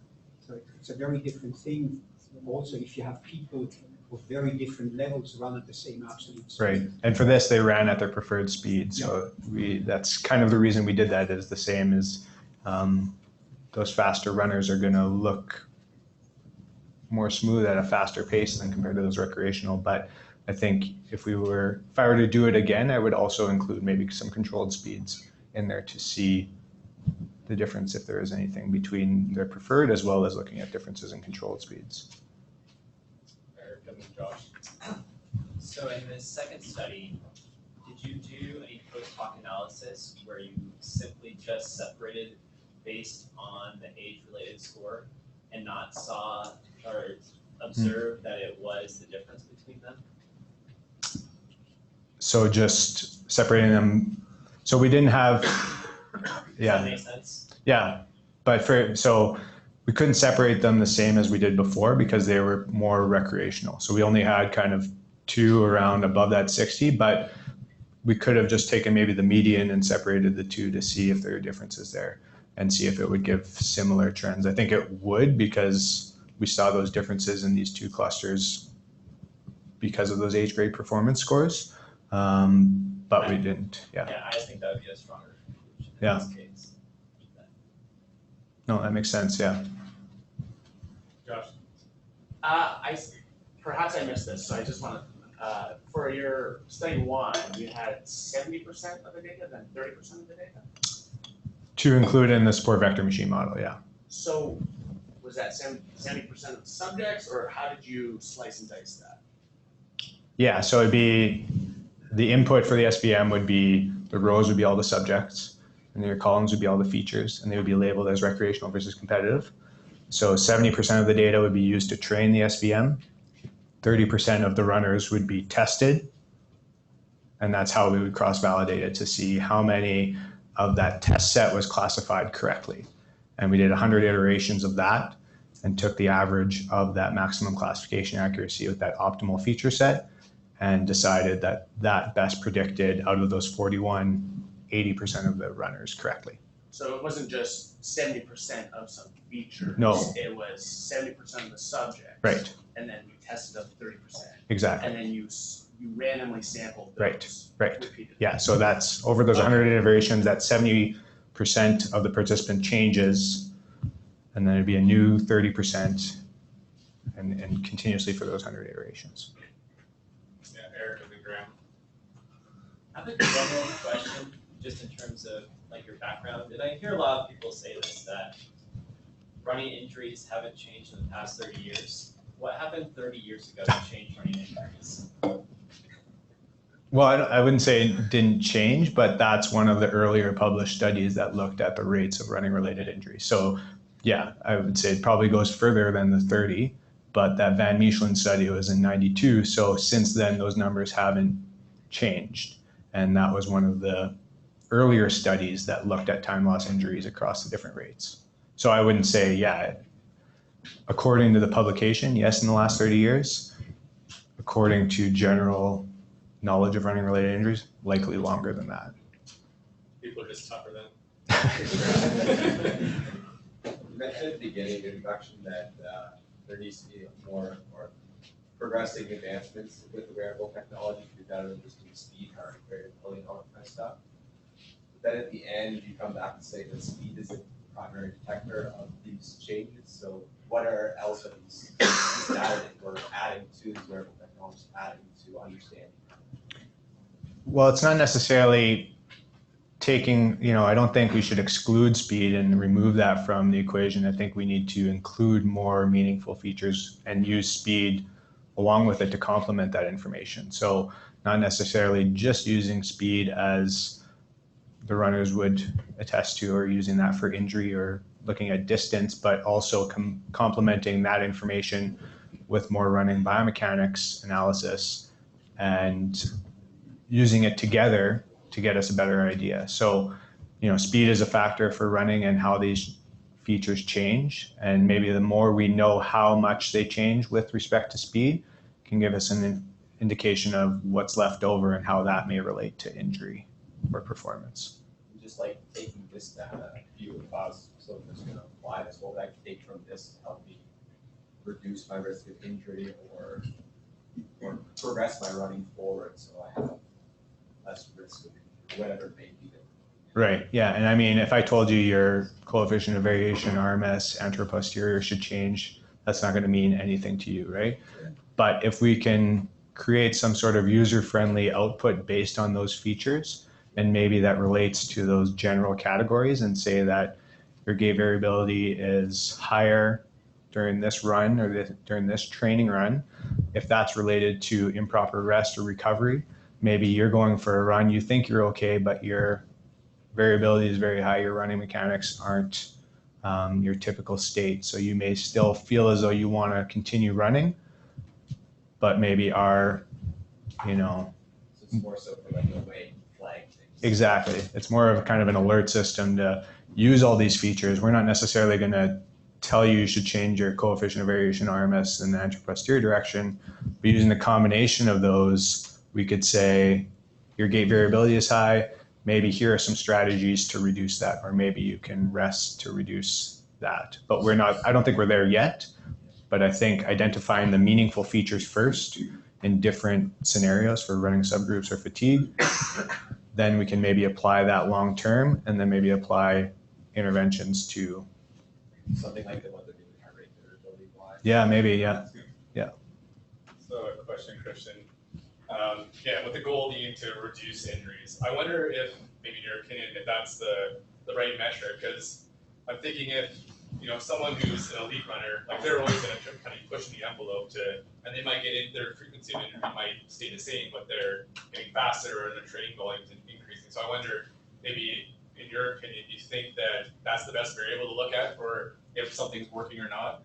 so it's a very different thing. Also, if you have people of very different levels run at the same absolute speed. Right. And for this, they ran at their preferred speed. So that's kind of the reason we did that, is the same as those faster runners are going to look more smooth at a faster pace than compared to those recreational. But I think if I were to do it again, I would also include maybe some controlled speeds in there to see the difference, if there is anything between their preferred, as well as looking at differences in controlled speeds. Josh. So in this second study, did you do any post-hoc analysis where you simply just separated based on the age-related score and not saw or observed that it was the difference between them? So just separating them. So we didn't have, Does that make sense? Yeah, but so we couldn't separate them the same as we did before because they were more recreational. So we only had kind of two around above that 60, but we could have just taken maybe the median and separated the two to see if there are differences there and see if it would give similar trends. I think it would, because we saw those differences in these two clusters because of those age grade performance scores, but we didn't. Yeah, I think that would be a stronger conclusion Yeah. in this case. No, that makes sense. Yeah. Josh? Perhaps I missed this, so I just want to, for your study one, you had 70% of the data, then 30% of the data? To include in the support vector machine model, yeah. So was that 70% of the subjects, or how did you slice and dice that? Yeah, so it'd be the input for the SVM would be, the rows would be all the subjects, and your columns would be all the features, and they would be labeled as recreational versus competitive. So 70% of the data would be used to train the SVM. 30% of the runners would be tested, and that's how we would cross-validate it to see how many of that test set was classified correctly. And we did 100 iterations of that and took the average of that maximum classification accuracy with that optimal feature set and decided that that best predicted out of those 41, 80% of the runners correctly. So it wasn't just 70% of some features. No. It was 70% of the subjects. Right. And then you tested up 30%. Exactly. And then you randomly sampled those. Right. Repeatedly. Yeah, so that's over those 100 iterations, that's 70% of the participant changes, and then it'd be a new 30% and continuously for those 100 iterations. Yeah, Eric and then Graham. I have a general question, just in terms of like your background, and I hear a lot of people say this, that running injuries haven't changed in the past 30 years. What happened 30 years ago to change running injuries? Well, I wouldn't say it didn't change, but that's one of the earlier published studies that looked at the rates of running-related injuries. So yeah, I would say it probably goes further than the 30, but that Van Mechelen study was in 92. So since then, those numbers haven't changed. And that was one of the earlier studies that looked at time loss injuries across the different rates. So I wouldn't say, yeah, according to the publication, yes, in the last 30 years. According to general knowledge of running related injuries, likely longer than that. People are just tougher then. You mentioned at the beginning of the introduction that there needs to be more progressing advancements with the wearable technology to be better than just doing speed, heart rate, pulling, all that kind of stuff. But then at the end, you come back and say that speed is the primary detector of these changes. So what are else of these data that we're adding to the wearable technology, adding to understanding? Well, it's not necessarily taking, I don't think we should exclude speed and remove that from the equation. I think we need to include more meaningful features and use speed along with it to complement that information. So not necessarily just using speed as the runners would attest to, or using that for injury or looking at distance, but also complementing that information with more running biomechanics analysis and using it together to get us a better idea. So, speed is a factor for running and how these features change. And maybe the more we know how much they change with respect to speed can give us an indication of what's left over and how that may relate to injury or performance. Just like taking this data, view of us, so I'm just going to apply this, what would I take from this to help me reduce my risk of injury or progress my running forward so I have less risk of injury, whatever it may be. Right, yeah, and I mean, if I told you your coefficient of variation, RMS, anteroposterior should change, that's not going to mean anything to you, right? But if we can create some sort of user-friendly output based on those features, and maybe that relates to those general categories, and say that your gait variability is higher during this run or during this training run, if that's related to improper rest or recovery, maybe you're going for a run, you think you're okay, but your variability is very high, your running mechanics aren't your typical state. So you may still feel as though you want to continue running, but maybe are, So it's more so for like a way flag things. Exactly. It's more of kind of an alert system to use all these features. We're not necessarily going to tell you should change your coefficient of variation, RMS, in the anteroposterior direction, but using the combination of those, we could say your gait variability is high. Maybe here are some strategies to reduce that, or maybe you can rest to reduce that. But I don't think we're there yet, but I think identifying the meaningful features first in different scenarios for running subgroups or fatigue, then we can maybe apply that long term and then maybe apply interventions to Something like the one they're doing heart rate variability wise. Yeah, maybe, yeah. So a question, Christian. With the goal being to reduce injuries, I wonder if, maybe in your opinion, if that's the right metric, because I'm thinking if, someone who's an elite runner, like they're always going to kind of push the envelope and they might their frequency of injury might stay the same, but they're getting faster and their training volumes increasing. So I wonder, maybe in your opinion, do you think that that's the best variable to look at for if something's working or not?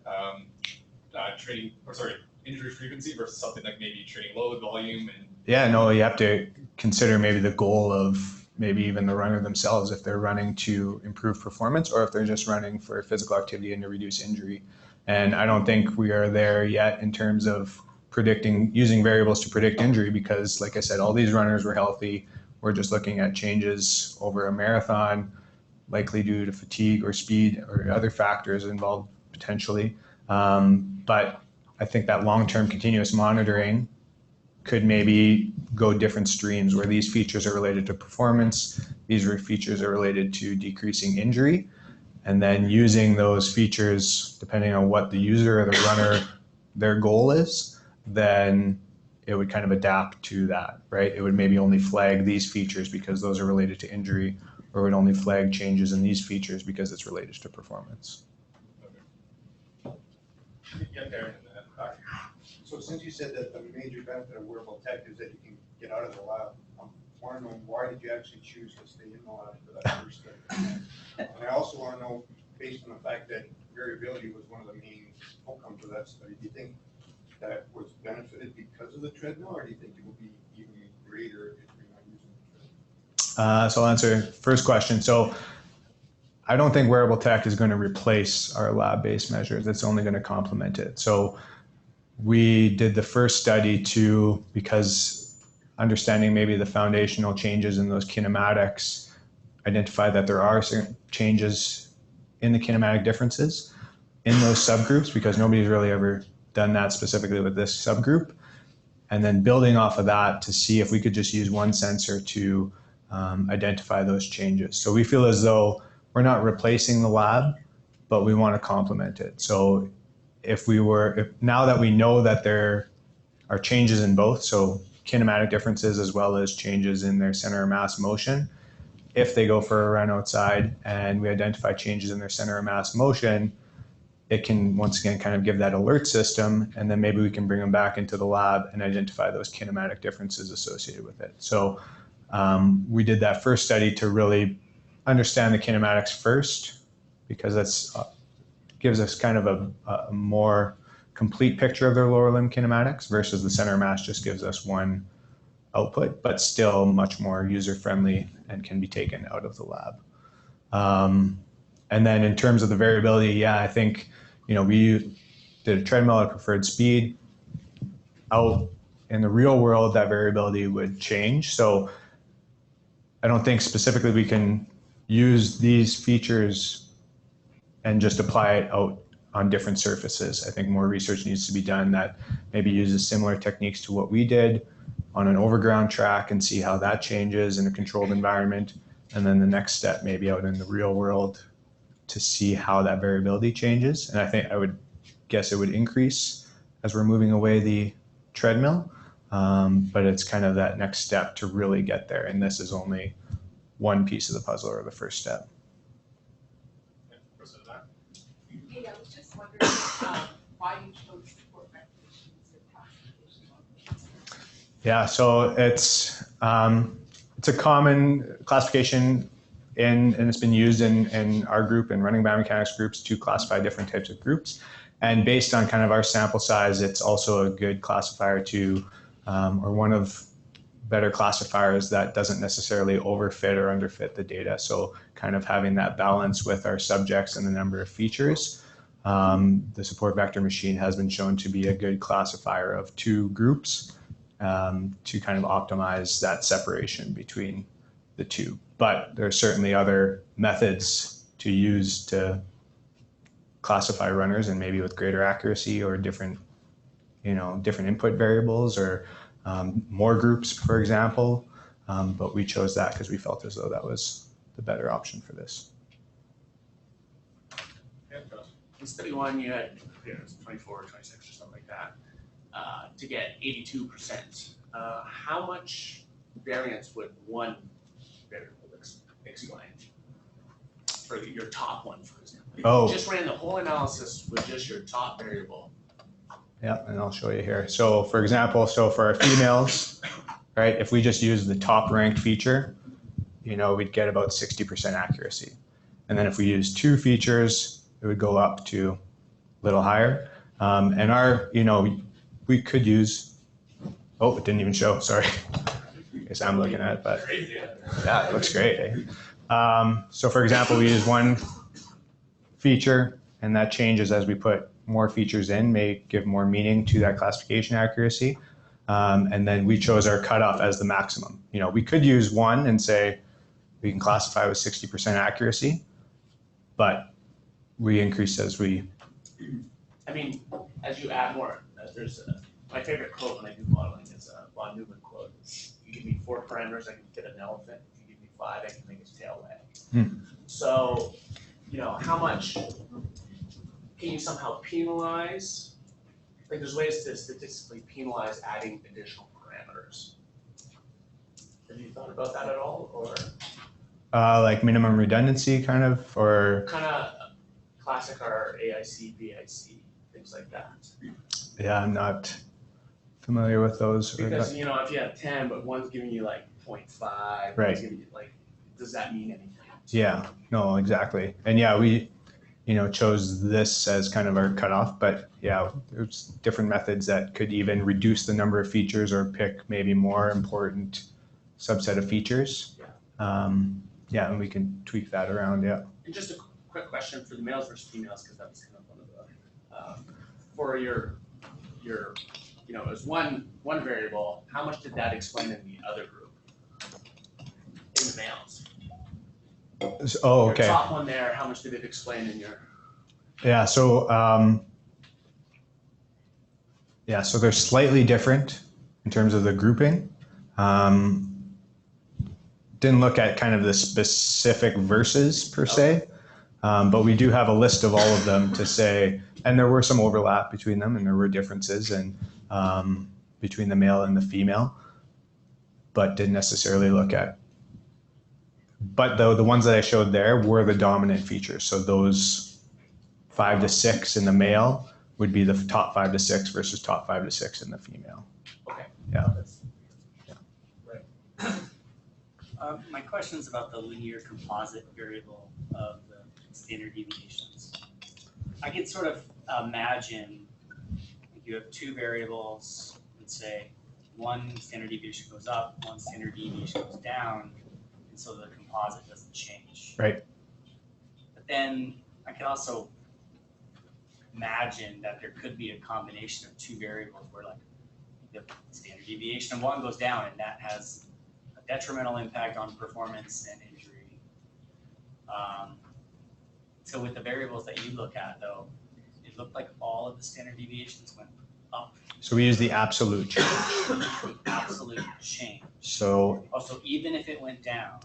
Injury frequency versus something like maybe training load volume and. Yeah, no, you have to consider maybe the goal of maybe even the runner themselves, if they're running to improve performance or if they're just running for physical activity and to reduce injury. And I don't think we are there yet in terms of using variables to predict injury, because like I said, all these runners were healthy. We're just looking at changes over a marathon, likely due to fatigue or speed or other factors involved potentially. But I think that long-term continuous monitoring could maybe go different streams where these features are related to performance, these features are related to decreasing injury, and then using those features, depending on what the user or the runner, their goal is, then it would kind of adapt to that, right? It would maybe only flag these features because those are related to injury, or it would only flag changes in these features because it's related to performance. So since you said that the major benefit of wearable tech is that you can get out of the lab, I want to know, why did you actually choose to stay in the lab for that first study? And I also want to know, based on the fact that variability was one of the main outcomes of that study, do you think that was benefited because of the treadmill, or do you think it will be even greater if you're not using the treadmill? So I'll answer first question. So I don't think wearable tech is going to replace our lab-based measures. It's only going to complement it. So we did the first study because understanding maybe the foundational changes in those kinematics, identify that there are certain changes in the kinematic differences in those subgroups, because nobody's really ever done that specifically with this subgroup. And then building off of that to see if we could just use one sensor to identify those changes. So we feel as though we're not replacing the lab, but we want to complement it. So now that we know that there are changes in both, so kinematic differences as well as changes in their center of mass motion, if they go for a run outside and we identify changes in their center of mass motion, it can once again kind of give that alert system, and then maybe we can bring them back into the lab and identify those kinematic differences associated with it. So we did that first study to really understand the kinematics first, because that's gives us kind of a more complete picture of their lower limb kinematics versus the center mass just gives us one output, but still much more user-friendly and can be taken out of the lab. And then in terms of the variability, yeah, I think, we did a treadmill at preferred speed. Out in the real world, that variability would change. So I don't think specifically we can use these features and just apply it out on different surfaces. I think more research needs to be done that maybe uses similar techniques to what we did on an overground track and see how that changes in a controlled environment. And then the next step, maybe out in the real world, to see how that variability changes. And I would guess it would increase as we're moving away the treadmill, but it's kind of that next step to really get there. And this is only one piece of the puzzle, or the first step. Hey, I was just wondering why you chose support recommendations and classification. Yeah, so it's a common classification and it's been used in our group and running biomechanics groups to classify different types of groups. And based on kind of our sample size, it's also a good classifier to, or one of better classifiers that doesn't necessarily overfit or underfit the data. So kind of having that balance with our subjects and the number of features. The support vector machine has been shown to be a good classifier of two groups to kind of optimize that separation between the two. But there are certainly other methods to use to classify runners, and maybe with greater accuracy or different input variables, or more groups, for example. But we chose that because we felt as though that was the better option for this. In study one, you had 24 or 26 or something like that to get 82%. How much variance would one variable explain for your top one, for example? If you just ran the whole analysis with just your top variable. Yeah, and I'll show you here. So for example, for our females, right, if we just use the top ranked feature, we'd get about 60% accuracy. And then if we use two features, it would go up to a little higher. And our, we could use, it didn't even show, sorry. I guess I'm looking at it, but yeah, it looks great. Eh? So for example, we use one feature, and that changes as we put more features in, may give more meaning to that classification accuracy. And then we chose our cutoff as the maximum. We could use one and say we can classify with 60% accuracy, but we increase as we. I mean, as you add more, there's my favorite quote when I do modeling is a von Neumann quote. You give me 4 parameters, I can fit an elephant. If you give me 5, I can make its tail wag. So, how much can you somehow penalize? Like, there's ways to statistically penalize adding additional parameters. Have you thought about that at all, or? Like minimum redundancy, kind of, or? Kind of classic or AIC, BIC, things like that. Yeah, I'm not familiar with those. Because, if you have 10, but one's giving you like 0.5, right. One's giving you does that mean anything? Yeah, no, exactly. And yeah, we, chose this as kind of our cutoff, but yeah, there's different methods that could even reduce the number of features or pick maybe more important subset of features. Yeah, and we can tweak that around, yeah. And just a quick question for the males versus females, because that was kind of one of the, for your it was one variable, how much did that explain in the other group? In the males? Oh, okay. Your top one there, how much did it explain in your? Yeah, so so they're slightly different in terms of the grouping. Didn't look at kind of the specific verses per se, but we do have a list of all of them to say, and there were some overlap between them, and there were differences and between the male and the female, but didn't necessarily look at. But the ones that I showed there were the dominant features. So those 5 to 6 in the male would be the top 5 to 6 versus top 5 to 6 in the female. Okay. Yeah. My question is about the linear composite variable of the standard deviations. I can sort of imagine if you have two variables, let's say one standard deviation goes up, one standard deviation goes down, and so the composite doesn't change. Right. But then I can also imagine that there could be a combination of two variables where like the standard deviation of one goes down and that has a detrimental impact on performance and injury. So with the variables that you look at though, it looked like all of the standard deviations went up. So we use the absolute change. The absolute change. So Also, even if it went down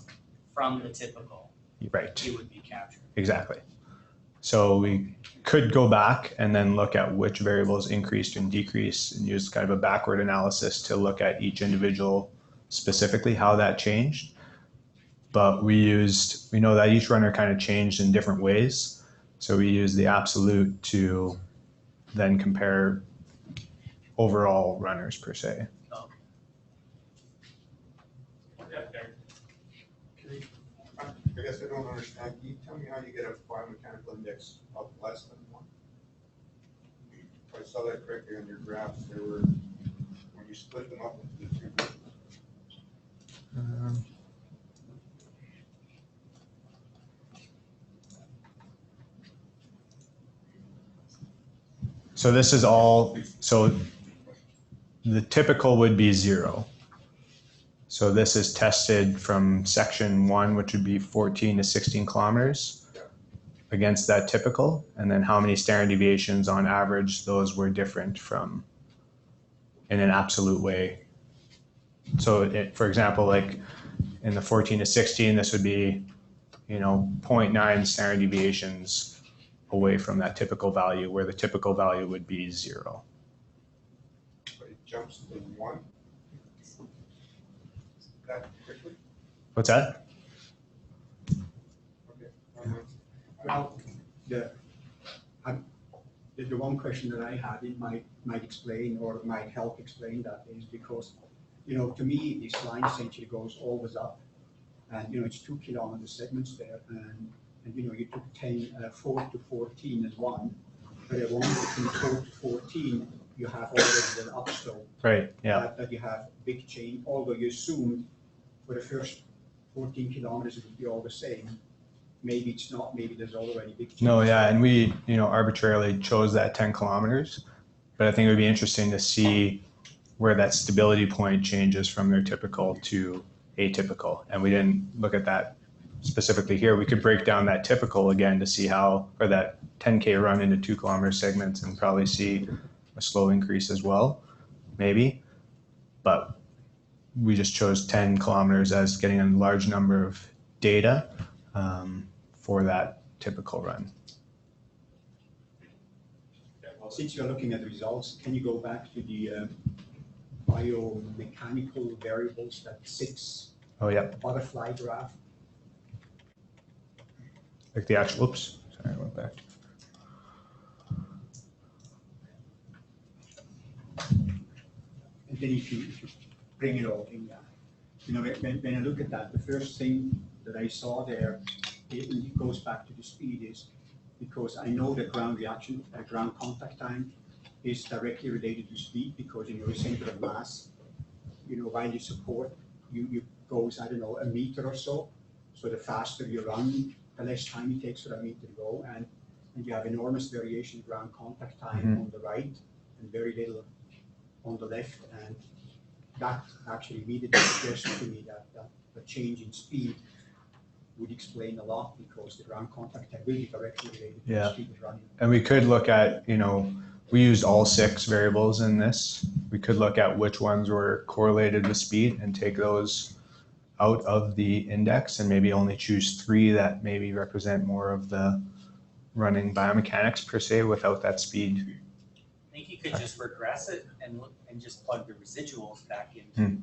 from the typical, right, it would be captured. exactly. So we could go back and then look at which variables increased and decreased and use kind of a backward analysis to look at each individual specifically how that changed. But we know that each runner kind of changed in different ways. So we use the absolute to then compare overall runners per se. Okay. I guess I don't understand. Can you tell me how you get a biomechanical index of less than 1? If I saw that correctly on your graphs, there were, when you split them up into the two groups. So this is all, so the typical would be 0. So this is tested from section 1, which would be 14 to 16 kilometers against that typical, and then how many standard deviations on average those were different from in an absolute way. So for example, like in the 14 to 16, this would be, 0.9 standard deviations away from that typical value, where the typical value would be 0. But it jumps to 1 that quickly? What's that? Okay. Well, the one question that I had, it might explain or might help explain that is because, to me, this line essentially goes always up. And, it's 2 kilometer segments there. And you took 4 to 14 as one. But at one between 4 to 14, you have already an upslope. Right, yeah. That you have big change, although you assumed for the first 14 kilometers it would be all the same. Maybe it's not, maybe there's already big change. No, yeah, and we, arbitrarily chose that 10 kilometers, but I think it would be interesting to see where that stability point changes from their typical to atypical. And we didn't look at that specifically here. We could break down that typical again to see how, or that 10K run into 2 kilometer segments and probably see a slow increase as well, maybe. But we just chose 10 kilometers as getting a large number of data for that typical run. Since you're looking at the results, can you go back to the biomechanical variables, that 6 Oh, yeah. butterfly graph? Like the actual, oops, sorry, I went back. And then if you bring it all in, when I look at that, the first thing that I saw there, it goes back to the speed, is because I know that ground reaction, ground contact time is directly related to speed because the center of mass, while you support, you goes, I don't know, a meter or so. So the faster you run, the less time it takes for that meter to go. And you have enormous variation in ground contact time on the right and very little on the left. And that actually immediately suggests to me that the change in speed would explain a lot because the ground contact time will be directly related to the speed of running. And we could look at, we used all 6 variables in this. We could look at which ones were correlated with speed and take those out of the index and maybe only choose 3 that maybe represent more of the running biomechanics per se without that speed. I think you could just regress it and look and just plug the residuals back into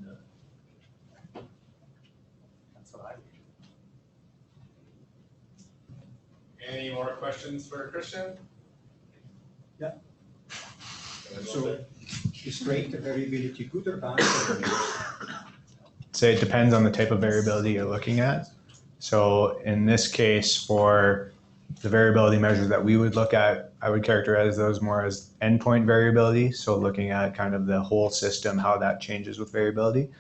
the. That's what I would do. Any more questions for Christian? So is greater variability good or bad? Say it depends on the type of variability you're looking at. So in this case, for the variability measures that we would look at, I would characterize those more as endpoint variability. So looking at kind of the whole system, how that changes with variability.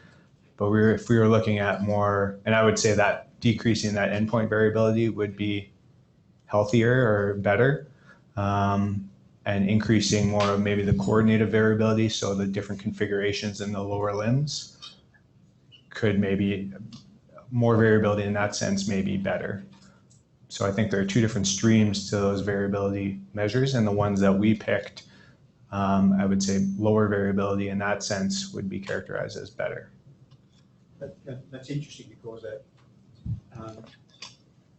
But if we were looking at more, and I would say that decreasing that endpoint variability would be healthier or better, and increasing more of maybe the coordinative variability. So the different configurations in the lower limbs could maybe more variability in that sense may be better. So I think there are two different streams to those variability measures, and the ones that we picked, I would say lower variability in that sense would be characterized as better. That's interesting because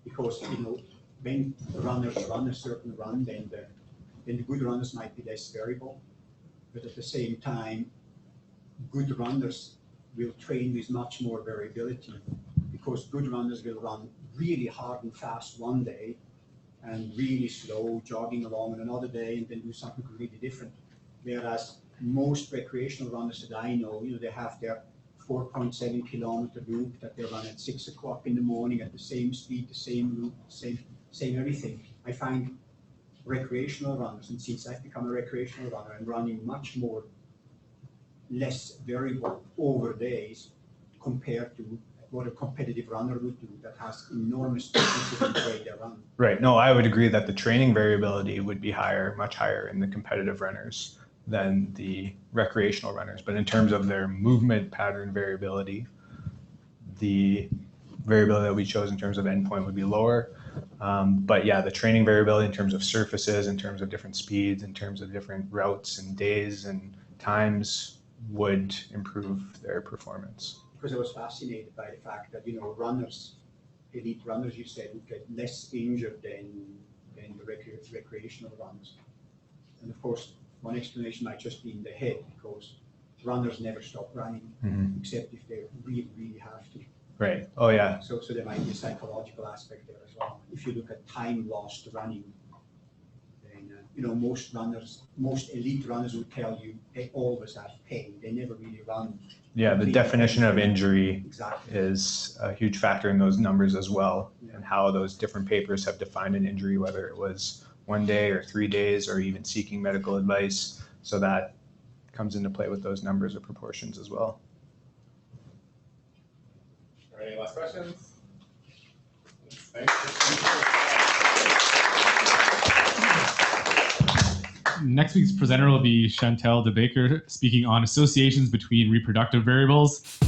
you know, when runners run a certain run, then the good runners might be less variable, but at the same time, good runners will train with much more variability, because good runners will run really hard and fast one day and really slow jogging along on another day, and then do something completely different. Whereas most recreational runners that I know, you know, they have their 4.7 kilometer loop that they run at 6 o'clock in the morning at the same speed, the same loop, same everything. I find recreational runners, and since I've become a recreational runner, I'm running much more less variable over days compared to what a competitive runner would do that has enormous differences in the way they run. Right. No, I would agree that the training variability would be higher, much higher in the competitive runners than the recreational runners. But in terms of their movement pattern variability, the variability that we chose in terms of endpoint would be lower. But yeah, the training variability in terms of surfaces, in terms of different speeds, in terms of different routes and days and times would improve their performance. Because I was fascinated by the fact that, you know, runners, elite runners, you said, would get less injured than the recreational runners. And of course, one explanation might just be in the head, because runners never stop running, except if they really, really have to. Right. Oh, yeah. So there might be a psychological aspect there as well. If you look at time lost running, then, you know, most elite runners would tell you they always have pain. They never really run. Yeah, the definition of injury exactly is a huge factor in those numbers as well, Yeah. and how those different papers have defined an injury, whether it was 1 day or 3 days or even seeking medical advice. So that comes into play with those numbers or proportions as well. All right, any last questions? Next week's presenter will be Chantal de Baker, speaking on associations between reproductive variables.